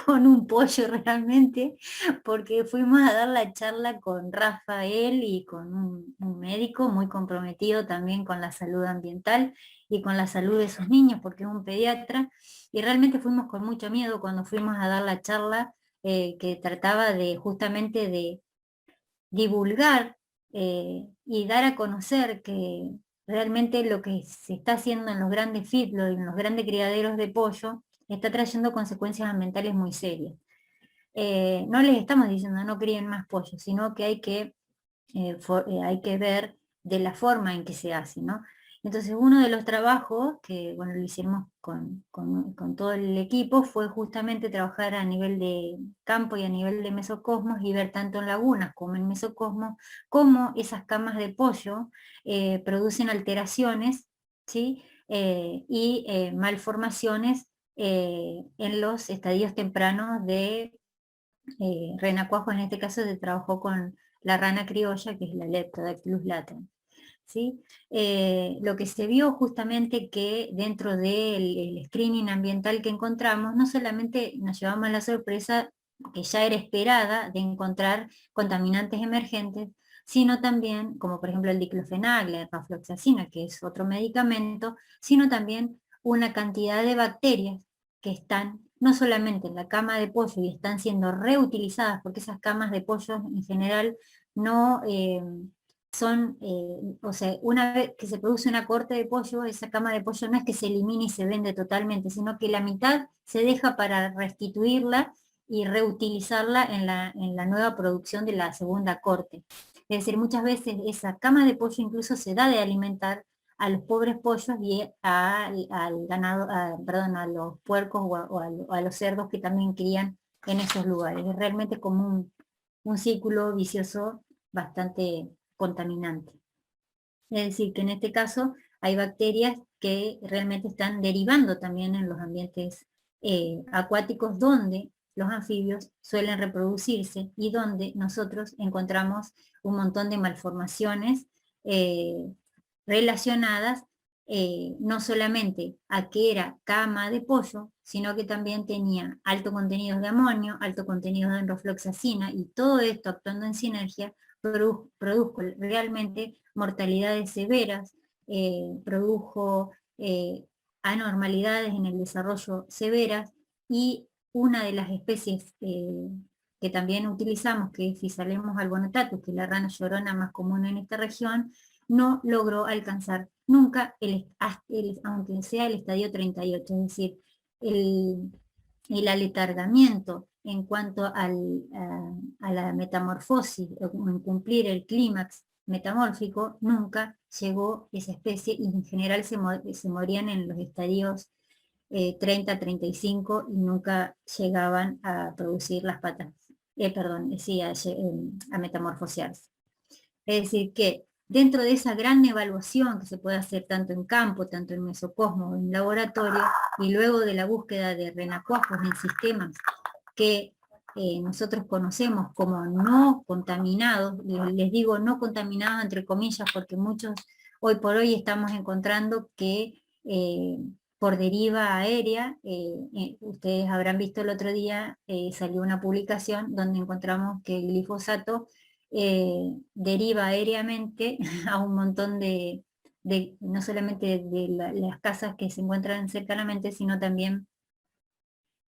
con un pollo realmente, porque fuimos a dar la charla con Rafael y con un médico muy comprometido también con la salud ambiental y con la salud de sus niños, porque es un pediatra, y realmente fuimos con mucho miedo cuando fuimos a dar la charla que trataba de justamente de divulgar y dar a conocer que realmente lo que se está haciendo en los grandes feedlots, en los grandes criaderos de pollo, está trayendo consecuencias ambientales muy serias. No les estamos diciendo no críen más pollo, sino que hay que ver de la forma en que se hace, ¿no? Entonces uno de los trabajos que, bueno, lo hicimos con todo el equipo fue justamente trabajar a nivel de campo y a nivel de mesocosmos y ver tanto en lagunas como en mesocosmos cómo esas camas de pollo producen alteraciones, ¿sí? Y malformaciones en los estadios tempranos de renacuajos. En este caso se trabajó con la rana criolla, que es la Leptodactylus latent. ¿Sí? Lo que se vio justamente que dentro del screening ambiental que encontramos, no solamente nos llevamos la sorpresa que ya era esperada de encontrar contaminantes emergentes, sino también, como por ejemplo el diclofenac, la rafloxacina, que es otro medicamento, sino también una cantidad de bacterias que están no solamente en la cama de pollo y están siendo reutilizadas, porque esas camas de pollo en general no son, o sea, una vez que se produce una corte de pollo, esa cama de pollo no es que se elimine y se vende totalmente, sino que la mitad se deja para restituirla y reutilizarla en la nueva producción de la segunda corte. Es decir, muchas veces esa cama de pollo incluso se da de alimentar a los pobres pollos y al ganado, perdón, a los puercos o a los cerdos que también crían en esos lugares. Es realmente como un círculo vicioso bastante contaminante. Es decir, que en este caso hay bacterias que realmente están derivando también en los ambientes acuáticos donde los anfibios suelen reproducirse y donde nosotros encontramos un montón de malformaciones relacionadas no solamente a que era cama de pollo, sino que también tenía alto contenido de amonio, alto contenido de enrofloxacina, y todo esto actuando en sinergia produjo realmente mortalidades severas, produjo anormalidades en el desarrollo severas, y una de las especies que también utilizamos, que es Physalemmus albonotatus, que es la rana llorona más común en esta región, no logró alcanzar nunca, aunque sea el estadio 38, es decir, el aletargamiento en cuanto a la metamorfosis, o en cumplir el clímax metamórfico, nunca llegó esa especie, y en general se morían en los estadios 30, 35 y nunca llegaban a producir las patas, perdón, sí, a metamorfosearse. Es decir, que dentro de esa gran evaluación que se puede hacer tanto en campo, tanto en mesocosmos o en laboratorio, y luego de la búsqueda de renacuajos en sistemas que nosotros conocemos como no contaminados, les digo no contaminados entre comillas, porque muchos hoy por hoy estamos encontrando que por deriva aérea. Ustedes habrán visto el otro día, salió una publicación donde encontramos que el glifosato deriva aéreamente a un montón no solamente de las casas que se encuentran cercanamente, sino también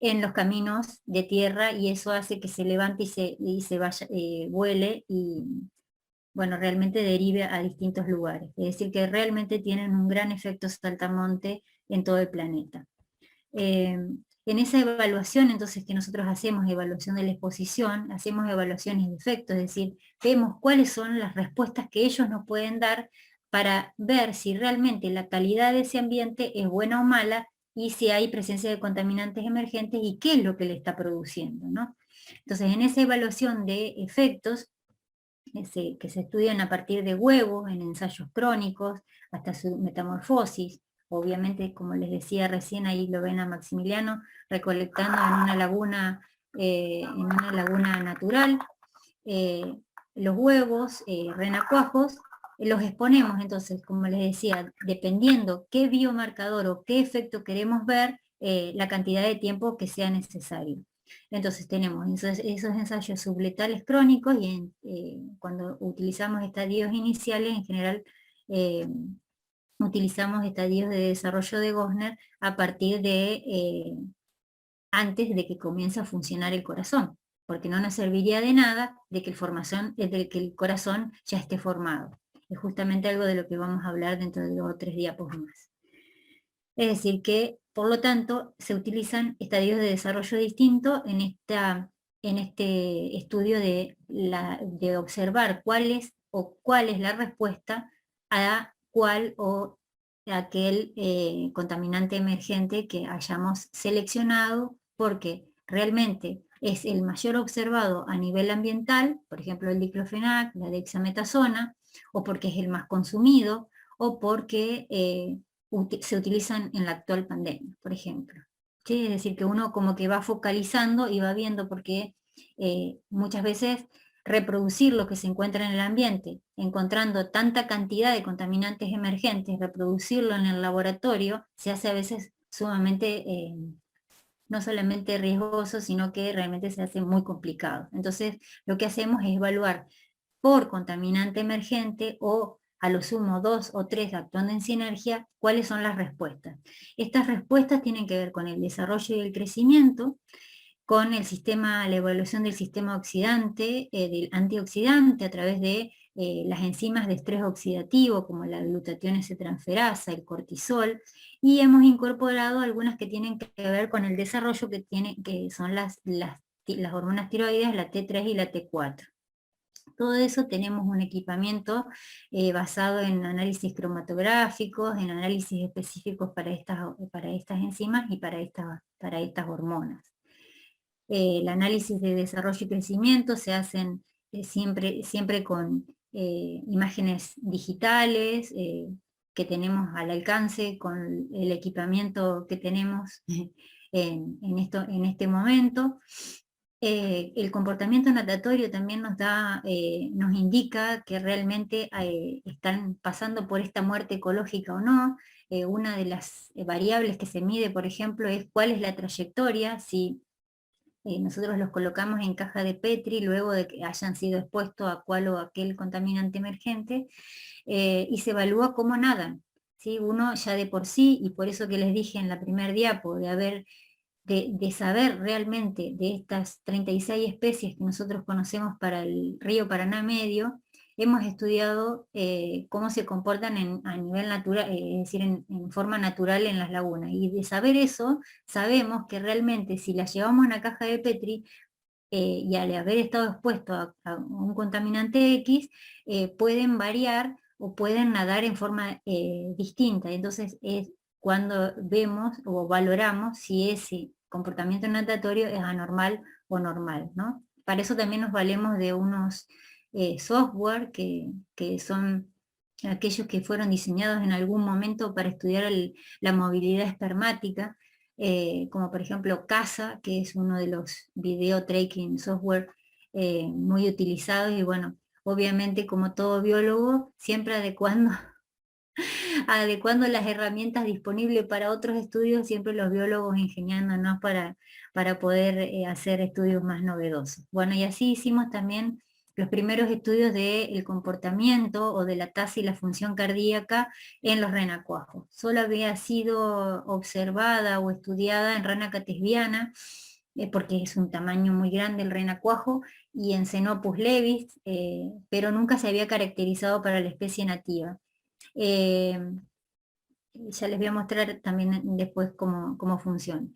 en los caminos de tierra, y eso hace que se levante y se vaya, vuele, y bueno, realmente derive a distintos lugares. Es decir, que realmente tienen un gran efecto saltamonte en todo el planeta. En esa evaluación entonces que nosotros hacemos, evaluación de la exposición, hacemos evaluaciones de efectos, es decir, vemos cuáles son las respuestas que ellos nos pueden dar para ver si realmente la calidad de ese ambiente es buena o mala, y si hay presencia de contaminantes emergentes y qué es lo que le está produciendo, ¿no? Entonces, en esa evaluación de efectos, que se estudian a partir de huevos, en ensayos crónicos, hasta su metamorfosis. Obviamente, como les decía recién, ahí lo ven a Maximiliano recolectando en una laguna natural, los huevos, renacuajos, los exponemos. Entonces, como les decía, dependiendo qué biomarcador o qué efecto queremos ver, la cantidad de tiempo que sea necesario. Entonces tenemos esos ensayos subletales crónicos, y cuando utilizamos estadios iniciales, en general utilizamos estadios de desarrollo de Gostner a partir de antes de que comience a funcionar el corazón, porque no nos serviría de nada de que el corazón ya esté formado. Es justamente algo de lo que vamos a hablar dentro de 2 o 3 diapos más. Es decir que, por lo tanto, se utilizan estadios de desarrollo distintos en este estudio de observar cuál es la respuesta a cuál o aquel contaminante emergente que hayamos seleccionado, porque realmente es el mayor observado a nivel ambiental, por ejemplo el diclofenac, la dexametasona, o porque es el más consumido, o porque se utilizan en la actual pandemia, por ejemplo. ¿Sí? Es decir, que uno como que va focalizando y va viendo, porque muchas veces reproducir lo que se encuentra en el ambiente, encontrando tanta cantidad de contaminantes emergentes, reproducirlo en el laboratorio, se hace a veces sumamente, no solamente riesgoso, sino que realmente se hace muy complicado. Entonces, lo que hacemos es evaluar por contaminante emergente, o a lo sumo 2 o 3 actuando en sinergia, cuáles son las respuestas. Estas respuestas tienen que ver con el desarrollo y el crecimiento, con la evaluación del sistema oxidante, del antioxidante a través de las enzimas de estrés oxidativo, como la glutatión S-transferasa, el cortisol, y hemos incorporado algunas que tienen que ver con el desarrollo que son las hormonas tiroides, la T3 y la T4. Todo eso tenemos un equipamiento basado en análisis cromatográficos, en análisis específicos para estas enzimas y para estas hormonas. El análisis de desarrollo y crecimiento se hacen siempre con imágenes digitales que tenemos al alcance con el equipamiento que tenemos en este momento. El comportamiento natatorio también nos indica que realmente están pasando por esta muerte ecológica o no. Una de las variables que se mide, por ejemplo, es cuál es la trayectoria. Si nosotros los colocamos en caja de Petri luego de que hayan sido expuestos a cual o aquel contaminante emergente, y se evalúa cómo nadan. ¿Sí? Uno ya de por sí, y por eso que les dije en la primer diapo, de saber realmente de estas 36 especies que nosotros conocemos para el río Paraná Medio, hemos estudiado cómo se comportan a nivel natural, es decir, en forma natural en las lagunas. Y de saber eso, sabemos que realmente si las llevamos a una caja de Petri, y al haber estado expuesto a un contaminante X, pueden variar o pueden nadar en forma distinta. Entonces es cuando vemos o valoramos si ese comportamiento natatorio es anormal o normal, ¿no? Para eso también nos valemos de unos software que son aquellos que fueron diseñados en algún momento para estudiar la movilidad espermática, como por ejemplo CASA, que es uno de los video tracking software muy utilizados, y bueno, obviamente como todo biólogo, siempre adecuando adecuando las herramientas disponibles para otros estudios, siempre los biólogos ingeniándonos para poder hacer estudios más novedosos. Bueno, y así hicimos también los primeros estudios del comportamiento o de la tasa y la función cardíaca en los renacuajos. Solo había sido observada o estudiada en rana catesbiana, porque es un tamaño muy grande el renacuajo, y en Xenopus levis, pero nunca se había caracterizado para la especie nativa. Ya les voy a mostrar también después cómo funciona.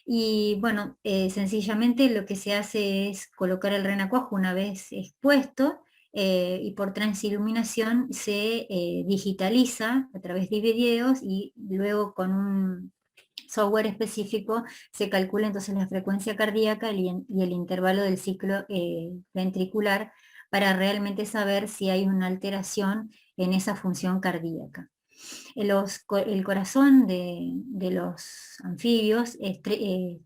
Y bueno, sencillamente lo que se hace es colocar el renacuajo una vez expuesto, y por transiluminación se digitaliza a través de videos, y luego con un software específico se calcula entonces la frecuencia cardíaca y el intervalo del ciclo ventricular, para realmente saber si hay una alteración en esa función cardíaca. El corazón de los anfibios es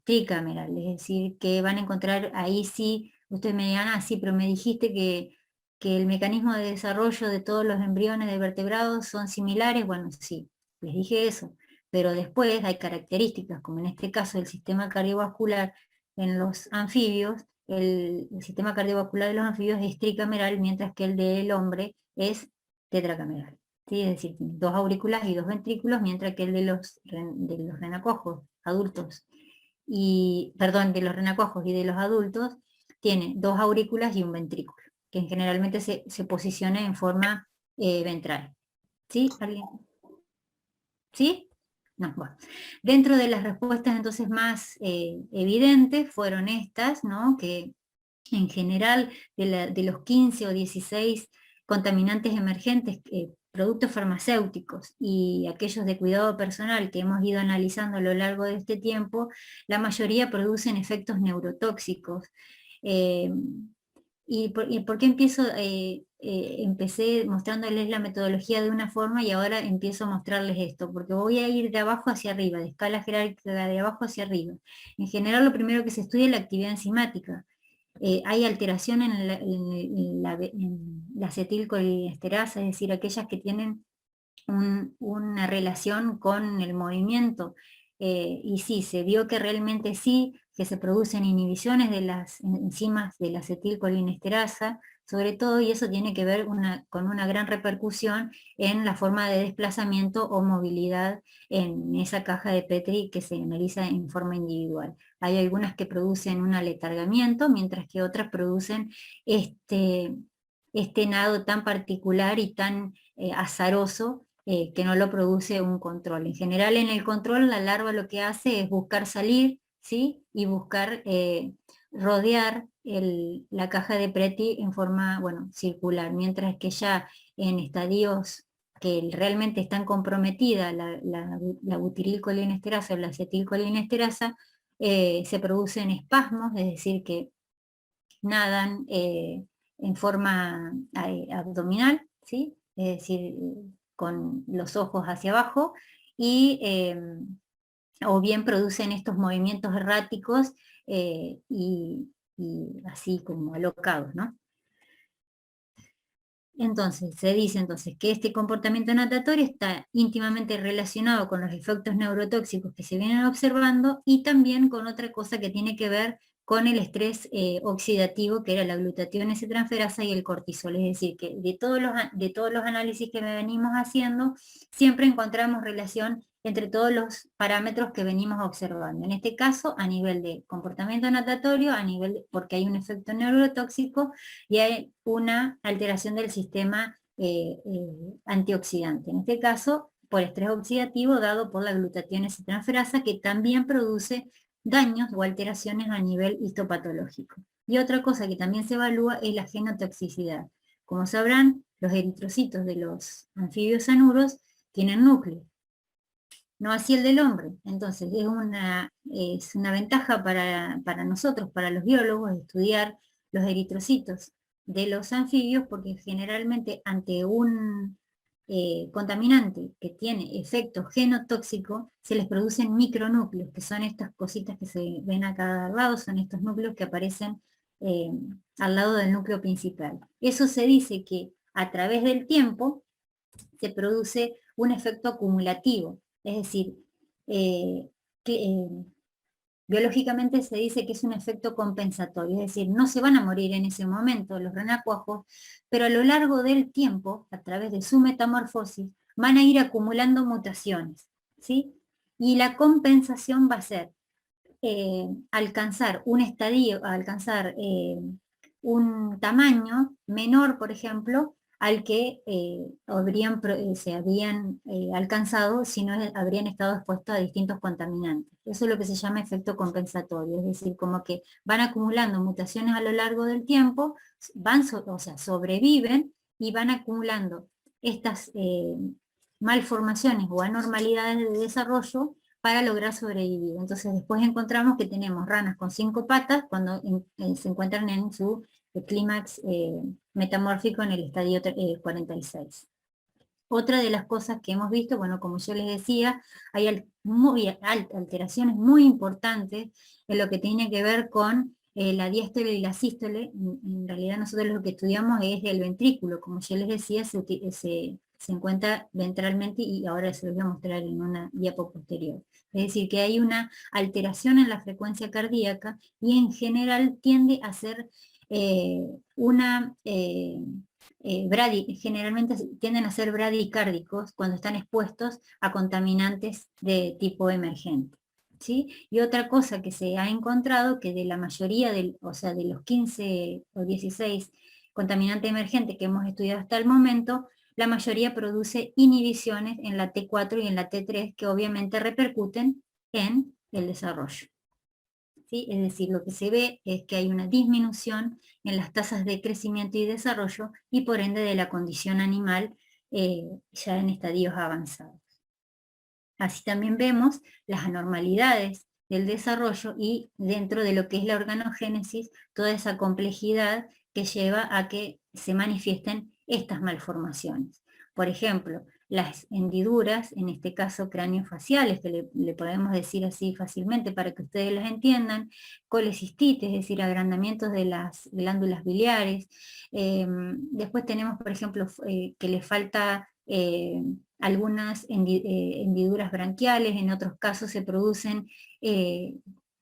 tricameral, es decir, que van a encontrar ahí sí, ustedes me dirán, ah, sí, pero me dijiste que el mecanismo de desarrollo de todos los embriones de vertebrados son similares. Bueno, sí, les dije eso, pero después hay características, como en este caso el sistema cardiovascular en los anfibios. El sistema cardiovascular de los anfibios es tricameral, mientras que el del hombre es tetracameral. ¿Sí? Es decir, tiene 2 aurículas y 2 ventrículos, mientras que el de los renacuajos adultos, perdón, de los renacuajos y de los adultos, tiene 2 aurículas y un ventrículo, que generalmente se posiciona en forma ventral. ¿Sí? ¿Alguien? ¿Sí? No, bueno. Dentro de las respuestas entonces más evidentes fueron estas, ¿no? Que en general de los 15 o 16 contaminantes emergentes, productos farmacéuticos y aquellos de cuidado personal que hemos ido analizando a lo largo de este tiempo, la mayoría producen efectos neurotóxicos. Eh, ¿Y por qué empecé mostrándoles la metodología de una forma y ahora empiezo a mostrarles esto? Porque voy a ir de abajo hacia arriba, de escala jerárquica de abajo hacia arriba. En general, lo primero que se estudia es la actividad enzimática. Hay alteración en la acetilcolinesterasa, es decir, aquellas que tienen una relación con el movimiento, y sí, se vio que realmente sí, que se producen inhibiciones de las enzimas de la acetilcolinesterasa, sobre todo, y eso tiene que ver con una gran repercusión en la forma de desplazamiento o movilidad en esa caja de Petri que se analiza en forma individual. Hay algunas que producen un aletargamiento, mientras que otras producen este nado tan particular y tan azaroso, que no lo produce un control. En general, en el control, la larva lo que hace es buscar salir, ¿sí? Y buscar rodear la caja de Petri en forma, bueno, circular, mientras que ya en estadios que realmente están comprometidas, la butirilcolinesterasa o la acetilcolinesterasa, se producen espasmos, es decir, que nadan en forma abdominal, ¿sí? Es decir, con los ojos hacia abajo, o bien producen estos movimientos erráticos, y así como alocados, ¿no? Entonces, se dice entonces que este comportamiento natatorio está íntimamente relacionado con los efectos neurotóxicos que se vienen observando, y también con otra cosa que tiene que ver con el estrés oxidativo, que era la glutatión S-transferasa y el cortisol. Es decir, que de todos los análisis que venimos haciendo, siempre encontramos relación entre todos los parámetros que venimos observando. En este caso, a nivel de comportamiento natatorio, porque hay un efecto neurotóxico y hay una alteración del sistema antioxidante. En este caso, por estrés oxidativo dado por la glutatión S-transferasa, que también produce daños o alteraciones a nivel histopatológico. Y otra cosa que también se evalúa es la genotoxicidad. Como sabrán, los eritrocitos de los anfibios anuros tienen núcleo, no así el del hombre. Entonces es una ventaja para nosotros, para los biólogos, estudiar los eritrocitos de los anfibios, porque generalmente ante un contaminante que tiene efecto genotóxico, se les producen micronúcleos, que son estas cositas que se ven a cada lado, son estos núcleos que aparecen eh, al lado del núcleo principal. Eso se dice que a través del tiempo se produce un efecto acumulativo, es decir, que, biológicamente se dice que es un efecto compensatorio, es decir, no se van a morir en ese momento los renacuajos, pero a lo largo del tiempo, a través de su metamorfosis, van a ir acumulando mutaciones, ¿sí? Y la compensación va a ser alcanzar un estadio, alcanzar un tamaño menor, por ejemplo, al que se habrían alcanzado si no habrían estado expuestos a distintos contaminantes. Eso es lo que se llama efecto compensatorio, es decir, como que van acumulando mutaciones a lo largo del tiempo, o sea, sobreviven y van acumulando estas malformaciones o anormalidades de desarrollo para lograr sobrevivir. Entonces después encontramos que tenemos ranas con 5 patas cuando se encuentran en su clímax metamórfico en el estadio 46. Otra de las cosas que hemos visto, bueno, como yo les decía, hay alteraciones muy importantes en lo que tiene que ver con la diástole y la sístole. En realidad nosotros lo que estudiamos es el ventrículo, como yo les decía, se encuentra ventralmente y ahora se los voy a mostrar en una diapo posterior. Es decir, que hay una alteración en la frecuencia cardíaca y en general tiende a ser generalmente tienden a ser bradicárdicos cuando están expuestos a contaminantes de tipo emergente. ¿Sí? Y otra cosa que se ha encontrado, que de la mayoría, o sea, de los 15 o 16 contaminantes emergentes que hemos estudiado hasta el momento, la mayoría produce inhibiciones en la T4 y en la T3 que obviamente repercuten en el desarrollo. ¿Sí? Es decir, lo que se ve es que hay una disminución en las tasas de crecimiento y desarrollo y por ende de la condición animal ya en estadios avanzados. Así también vemos las anormalidades del desarrollo y dentro de lo que es la organogénesis, toda esa complejidad que lleva a que se manifiesten estas malformaciones. Por ejemplo, las hendiduras, en este caso craneofaciales, que le podemos decir así fácilmente para que ustedes las entiendan, colecistitis, es decir, agrandamientos de las glándulas biliares. Después tenemos, por ejemplo, que le falta algunas hendiduras branquiales, en otros casos se producen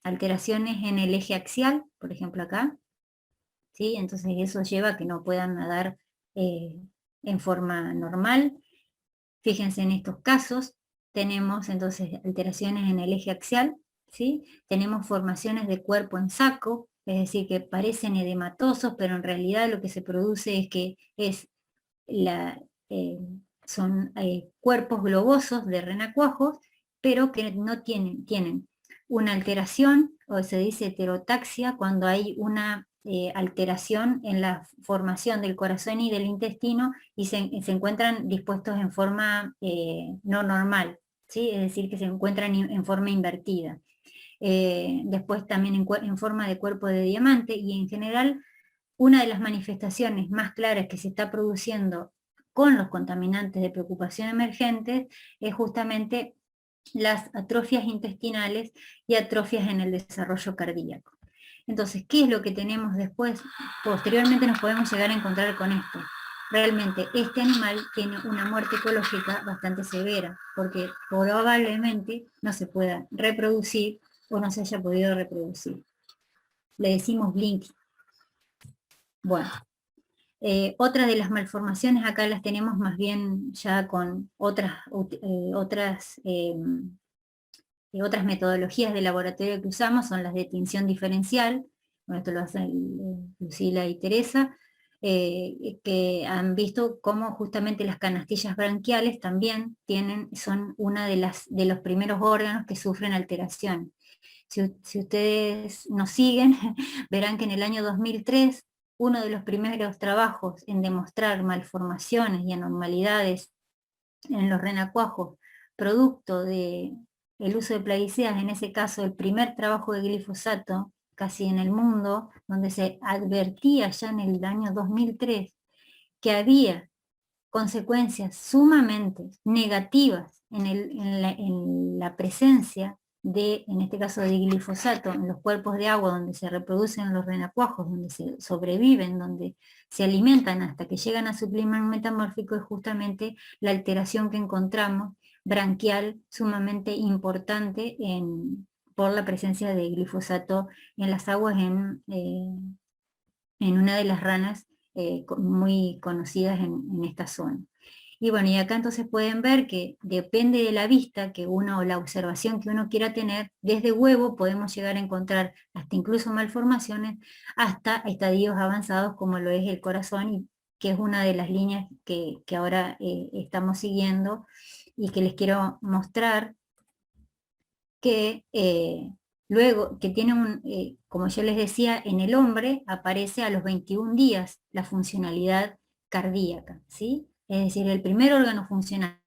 alteraciones en el eje axial, por ejemplo acá, ¿sí? Entonces eso lleva a que no puedan nadar en forma normal. Fíjense en estos casos, tenemos entonces alteraciones en el eje axial, ¿sí? Tenemos formaciones de cuerpo en saco, es decir, que parecen edematosos, pero en realidad lo que se produce es que son cuerpos globosos de renacuajos, pero que no tienen una alteración, o se dice heterotaxia, cuando hay una alteración en la formación del corazón y del intestino y se encuentran dispuestos en forma no normal, ¿sí? Es decir, que se encuentran en forma invertida. Después también en forma de cuerpo de diamante, y en general una de las manifestaciones más claras que se está produciendo con los contaminantes de preocupación emergentes es justamente las atrofias intestinales y atrofias en el desarrollo cardíaco. Entonces, ¿qué es lo que tenemos después? Posteriormente nos podemos llegar a encontrar con esto. Realmente este animal tiene una muerte ecológica bastante severa, porque probablemente no se pueda reproducir o no se haya podido reproducir. Le decimos blinking. Bueno, otras de las malformaciones acá las tenemos más bien ya con otras metodologías de laboratorio que usamos, son las de tinción diferencial. Bueno, esto lo hacen Lucila y Teresa, que han visto cómo justamente las canastillas branquiales también son una de los primeros órganos que sufren alteración. Si ustedes nos siguen, verán que en el año 2003, uno de los primeros trabajos en demostrar malformaciones y anormalidades en los renacuajos, producto del uso de plaguicidas, en ese caso el primer trabajo de glifosato casi en el mundo, donde se advertía ya en el año 2003 que había consecuencias sumamente negativas en la presencia en este caso de glifosato, en los cuerpos de agua donde se reproducen los renacuajos, donde se sobreviven, donde se alimentan hasta que llegan a su clima metamórfico, es justamente la alteración que encontramos branquial sumamente importante por la presencia de glifosato en las aguas en una de las ranas muy conocidas en esta zona. Y bueno, y acá entonces pueden ver que depende de la vista que uno, o la observación que uno quiera tener, desde huevo podemos llegar a encontrar hasta incluso malformaciones, hasta estadios avanzados como lo es el corazón, y que es una de las líneas que ahora estamos siguiendo, y que les quiero mostrar que luego, que tiene como yo les decía, en el hombre aparece a los 21 días la funcionalidad cardíaca, ¿sí? Es decir, el primer órgano funcional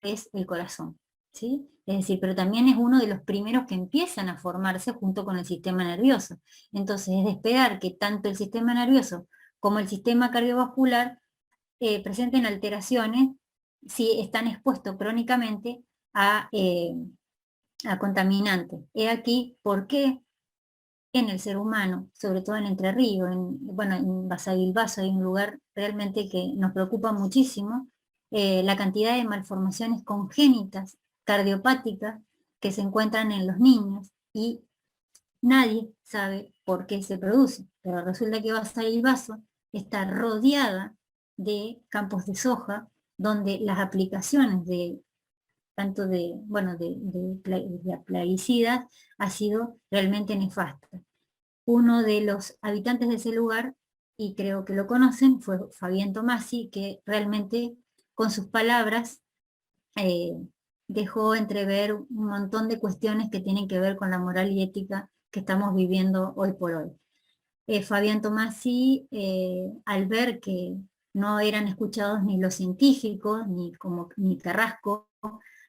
es el corazón, ¿sí? Es decir, pero también es uno de los primeros que empiezan a formarse junto con el sistema nervioso. Entonces es de esperar que tanto el sistema nervioso como el sistema cardiovascular presenten alteraciones si están expuestos crónicamente a contaminantes. He aquí por qué en el ser humano, sobre todo en Entre Ríos, bueno, en Basavilbaso hay un lugar realmente que nos preocupa muchísimo, la cantidad de malformaciones congénitas, cardiopáticas, que se encuentran en los niños, y nadie sabe por qué se produce. Pero resulta que Basavilbaso está rodeada de campos de soja, donde las aplicaciones de tanto bueno, de plaguicidas, ha sido realmente nefasta. Uno de los habitantes de ese lugar, y creo que lo conocen, fue Fabián Tomasi, que realmente con sus palabras eh, dejó entrever un montón de cuestiones que tienen que ver con la moral y ética que estamos viviendo hoy por hoy. Fabián Tomasi, al ver que no eran escuchados ni los científicos, ni Carrasco,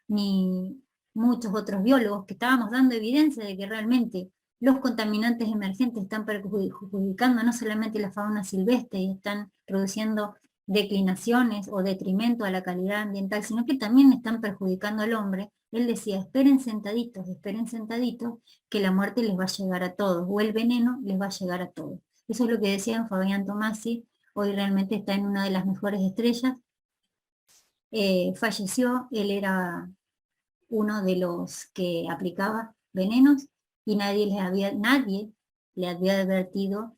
ni muchos otros biólogos, que estábamos dando evidencia de que realmente los contaminantes emergentes están perjudicando no solamente la fauna silvestre y están produciendo declinaciones o detrimento a la calidad ambiental, sino que también están perjudicando al hombre. Él decía, esperen sentaditos, que la muerte les va a llegar a todos, o el veneno les va a llegar a todos. Eso es lo que decía Fabián Tomasi, hoy realmente está en una de las mejores estrellas. Falleció, él era uno de los que aplicaba venenos, y nadie le había advertido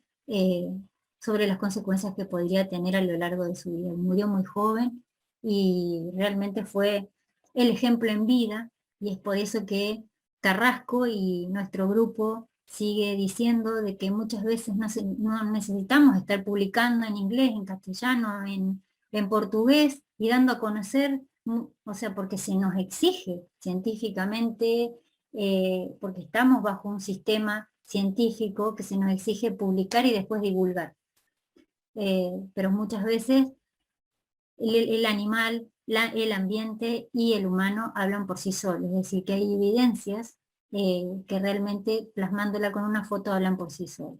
sobre las consecuencias que podría tener a lo largo de su vida. Murió muy joven y realmente fue el ejemplo en vida, y es por eso que Carrasco y nuestro grupo sigue diciendo de que muchas veces no necesitamos estar publicando en inglés, en castellano, en portugués, y dando a conocer, o sea, porque se nos exige científicamente, porque estamos bajo un sistema científico que se nos exige publicar y después divulgar. Pero muchas veces el animal, el ambiente y el humano hablan por sí solos, es decir, que hay evidencias que realmente plasmándola con una foto hablan por sí solos.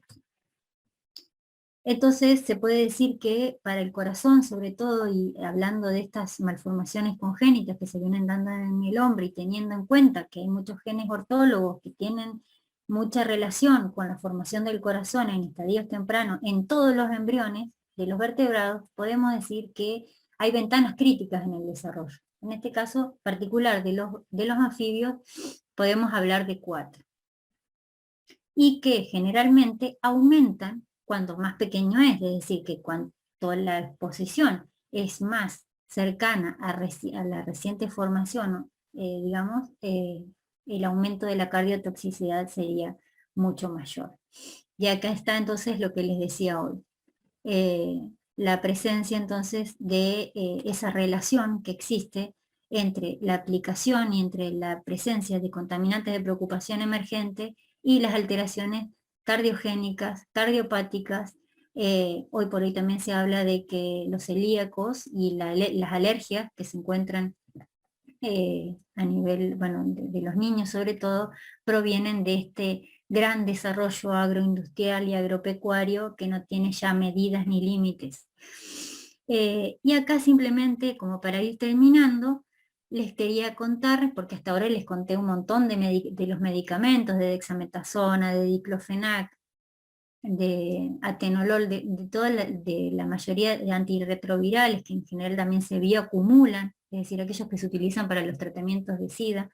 Entonces se puede decir que para el corazón, sobre todo, y hablando de estas malformaciones congénitas que se vienen dando en el hombre, y teniendo en cuenta que hay muchos genes ortólogos que tienen mucha relación con la formación del corazón en estadios tempranos en todos los embriones de los vertebrados, podemos decir que hay ventanas críticas en el desarrollo. En este caso particular de los anfibios, podemos hablar de 4. Y que generalmente aumentan cuanto más pequeño es decir, que cuanto la exposición es más cercana a la reciente formación, digamos, el aumento de la cardiotoxicidad sería mucho mayor. Y acá está entonces lo que les decía hoy. La presencia entonces de esa relación que existe entre la aplicación y entre la presencia de contaminantes de preocupación emergente y las alteraciones cardiogénicas, cardiopáticas. Hoy por hoy también se habla de que los celíacos y las alergias que se encuentran a nivel, bueno, de los niños sobre todo, provienen de este gran desarrollo agroindustrial y agropecuario que no tiene ya medidas ni límites. Y acá simplemente, como para ir terminando, les quería contar, porque hasta ahora les conté un montón de los medicamentos, de dexametasona, de diclofenac, de atenolol, de la mayoría de antirretrovirales, que en general también se bioacumulan, es decir, aquellos que se utilizan para los tratamientos de SIDA,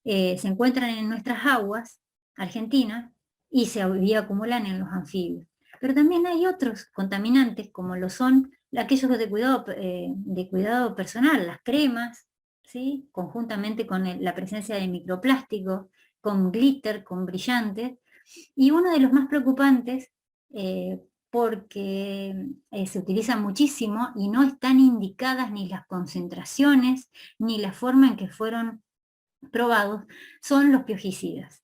se encuentran en nuestras aguas argentinas y se bioacumulan en los anfibios. Pero también hay otros contaminantes, como lo son aquellos de cuidado personal, las cremas, ¿sí? Conjuntamente con la presencia de microplástico, con glitter, con brillantes, y uno de los más preocupantes, porque se utilizan muchísimo y no están indicadas ni las concentraciones, ni la forma en que fueron probados, son los piojicidas.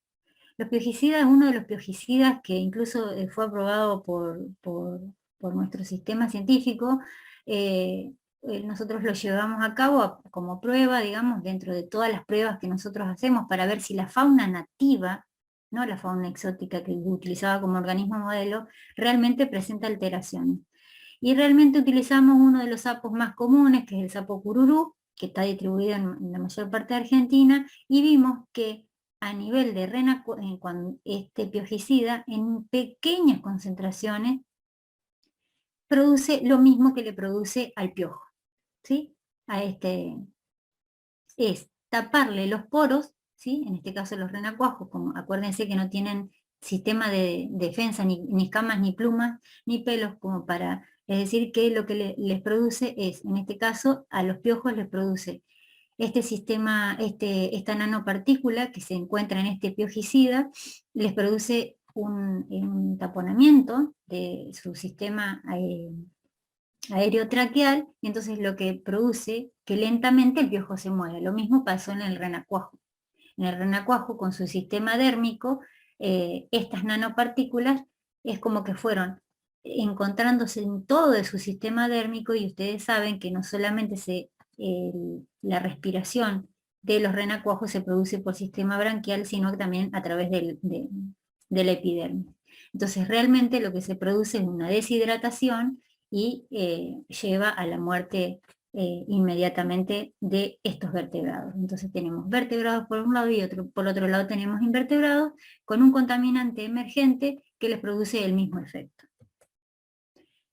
Los piojicidas, uno de los piojicidas que incluso fue aprobado por nuestro sistema científico, nosotros lo llevamos a cabo como prueba, digamos, dentro de todas las pruebas que nosotros hacemos para ver si la fauna nativa, no la fauna exótica que utilizaba como organismo modelo, realmente presenta alteraciones. Y realmente utilizamos uno de los sapos más comunes, que es el sapo cururú, que está distribuido en la mayor parte de Argentina, y vimos que a nivel de este piojicida, en pequeñas concentraciones, produce lo mismo que le produce al piojo, ¿sí? Es taparle los poros, ¿sí? En este caso los renacuajos, como acuérdense que no tienen sistema de defensa, ni escamas, ni plumas, ni pelos, como para, es decir, que lo que les produce es, en este caso, a los piojos les produce este sistema, esta nanopartícula que se encuentra en este piojicida, les produce un taponamiento de su sistema aéreo traqueal, y entonces lo que produce que lentamente el piojo se muera. Lo mismo pasó en el renacuajo. En el renacuajo, con su sistema dérmico, estas nanopartículas es como que fueron encontrándose en todo de su sistema dérmico, y ustedes saben que no solamente la respiración de los renacuajos se produce por sistema branquial, sino que también a través de la epidermis. Entonces realmente lo que se produce es una deshidratación y lleva a la muerte inmediatamente de estos vertebrados. Entonces tenemos vertebrados por un lado y por otro lado tenemos invertebrados con un contaminante emergente que les produce el mismo efecto.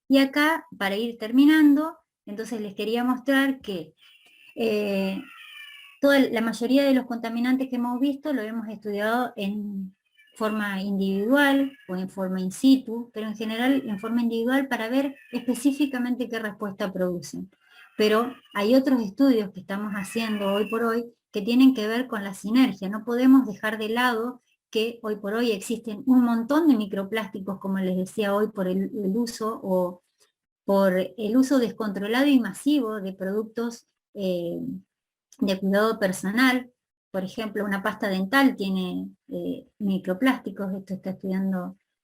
Y acá, para ir terminando, entonces les quería mostrar que la mayoría de los contaminantes que hemos visto lo hemos estudiado en forma individual o en forma in situ, pero en general en forma individual para ver específicamente qué respuesta producen. Pero hay otros estudios que estamos haciendo hoy por hoy que tienen que ver con la sinergia. No podemos dejar de lado que hoy por hoy existen un montón de microplásticos, como les decía hoy, por el uso o por el uso descontrolado y masivo de productos de cuidado personal. Por ejemplo, una pasta dental tiene microplásticos. Esto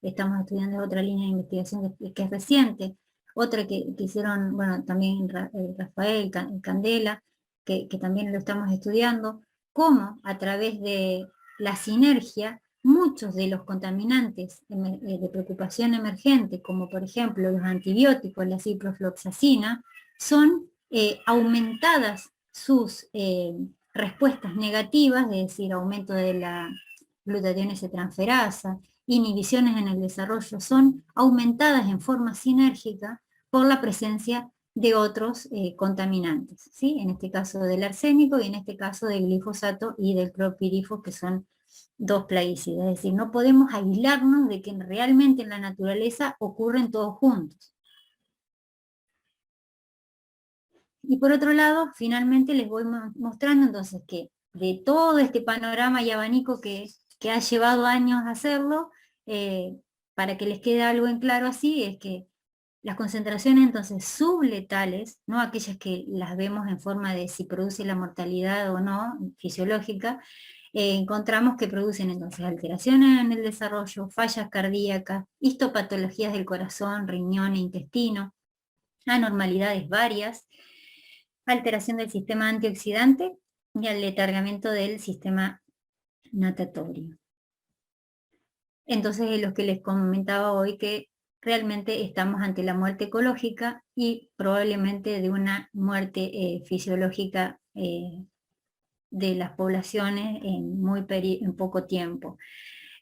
estamos estudiando otra línea de investigación que es reciente. Otra que hicieron, bueno, también Rafael Candela, que también lo estamos estudiando, cómo a través de la sinergia, muchos de los contaminantes de preocupación emergente, como por ejemplo los antibióticos, la ciprofloxacina, son aumentadas sus respuestas negativas, es decir, aumento de la glutatión S-transferasa, inhibiciones en el desarrollo, son aumentadas en forma sinérgica por la presencia de otros contaminantes, ¿sí? En este caso del arsénico y en este caso del glifosato y del clorpirifos, que son dos plaguicidas. Es decir, no podemos aislarnos de que realmente en la naturaleza ocurren todos juntos. Y por otro lado, finalmente les voy mostrando entonces que de todo este panorama y abanico que ha llevado años hacerlo, para que les quede algo en claro así, es que las concentraciones entonces subletales, no aquellas que las vemos en forma de si produce la mortalidad o no, fisiológica, encontramos que producen entonces alteraciones en el desarrollo, fallas cardíacas, histopatologías del corazón, riñón e intestino, anormalidades varias, alteración del sistema antioxidante y al letargamiento del sistema natatorio. Entonces es lo que les comentaba hoy, que realmente estamos ante la muerte ecológica y probablemente de una muerte fisiológica de las poblaciones en poco tiempo,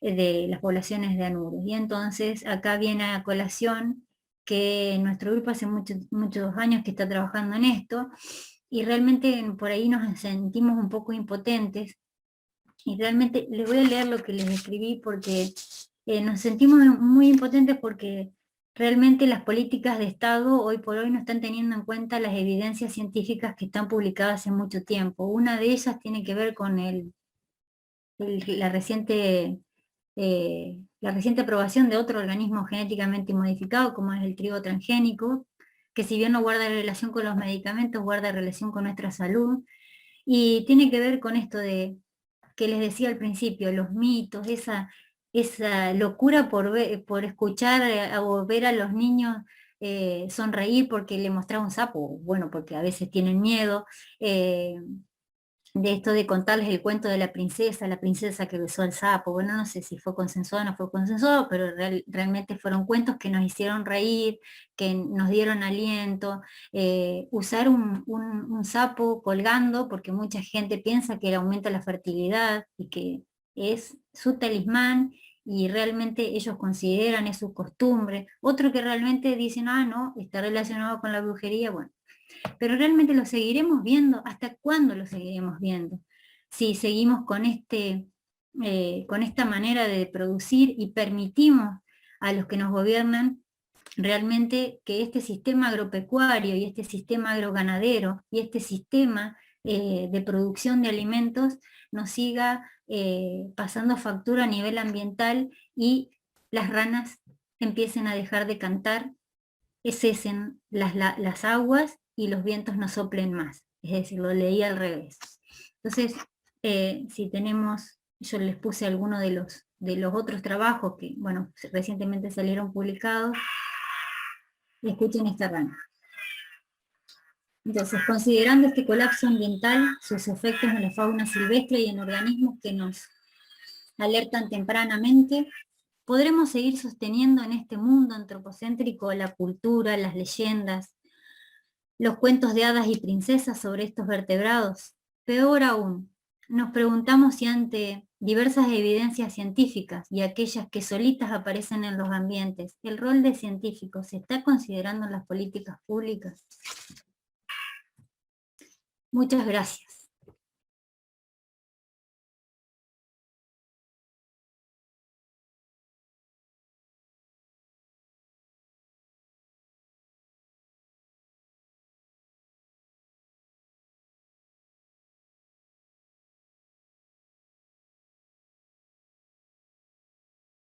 de las poblaciones de anuros. Y entonces acá viene a colación que nuestro grupo hace muchos años que está trabajando en esto, y realmente por ahí nos sentimos un poco impotentes, y realmente les voy a leer lo que les escribí porque nos sentimos muy impotentes porque realmente las políticas de Estado hoy por hoy no están teniendo en cuenta las evidencias científicas que están publicadas hace mucho tiempo. Una de ellas tiene que ver con la reciente aprobación de otro organismo genéticamente modificado, como es el trigo transgénico, que si bien no guarda relación con los medicamentos, guarda relación con nuestra salud, y tiene que ver con esto de que les decía al principio, los mitos, esa locura por escuchar o ver a los niños sonreír porque le mostraba un sapo, bueno, porque a veces tienen miedo, de esto de contarles el cuento de la princesa que besó al sapo. Bueno, no sé si fue consensuado o no fue consensuado, pero realmente fueron cuentos que nos hicieron reír, que nos dieron aliento. Usar un sapo colgando, porque mucha gente piensa que aumenta la fertilidad y que es su talismán, y realmente ellos consideran es su costumbre. Otro que realmente dicen, ah, no, está relacionado con la brujería, bueno. Pero realmente lo seguiremos viendo. ¿Hasta cuándo lo seguiremos viendo? Si seguimos con esta manera de producir y permitimos a los que nos gobiernan realmente que este sistema agropecuario y este sistema agroganadero y este sistema de producción de alimentos nos siga pasando factura a nivel ambiental, y las ranas empiecen a dejar de cantar, cesen las aguas y los vientos no soplen más. Es decir, lo leí al revés. Entonces, si tenemos, yo les puse algunos de los otros trabajos que, bueno, recientemente salieron publicados, y escuchen esta rana. Entonces, considerando este colapso ambiental, sus efectos en la fauna silvestre y en organismos que nos alertan tempranamente, ¿podremos seguir sosteniendo en este mundo antropocéntrico la cultura, las leyendas, los cuentos de hadas y princesas sobre estos vertebrados? Peor aún, nos preguntamos si ante diversas evidencias científicas y aquellas que solitas aparecen en los ambientes, ¿el rol de científicos se está considerando en las políticas públicas? Muchas gracias.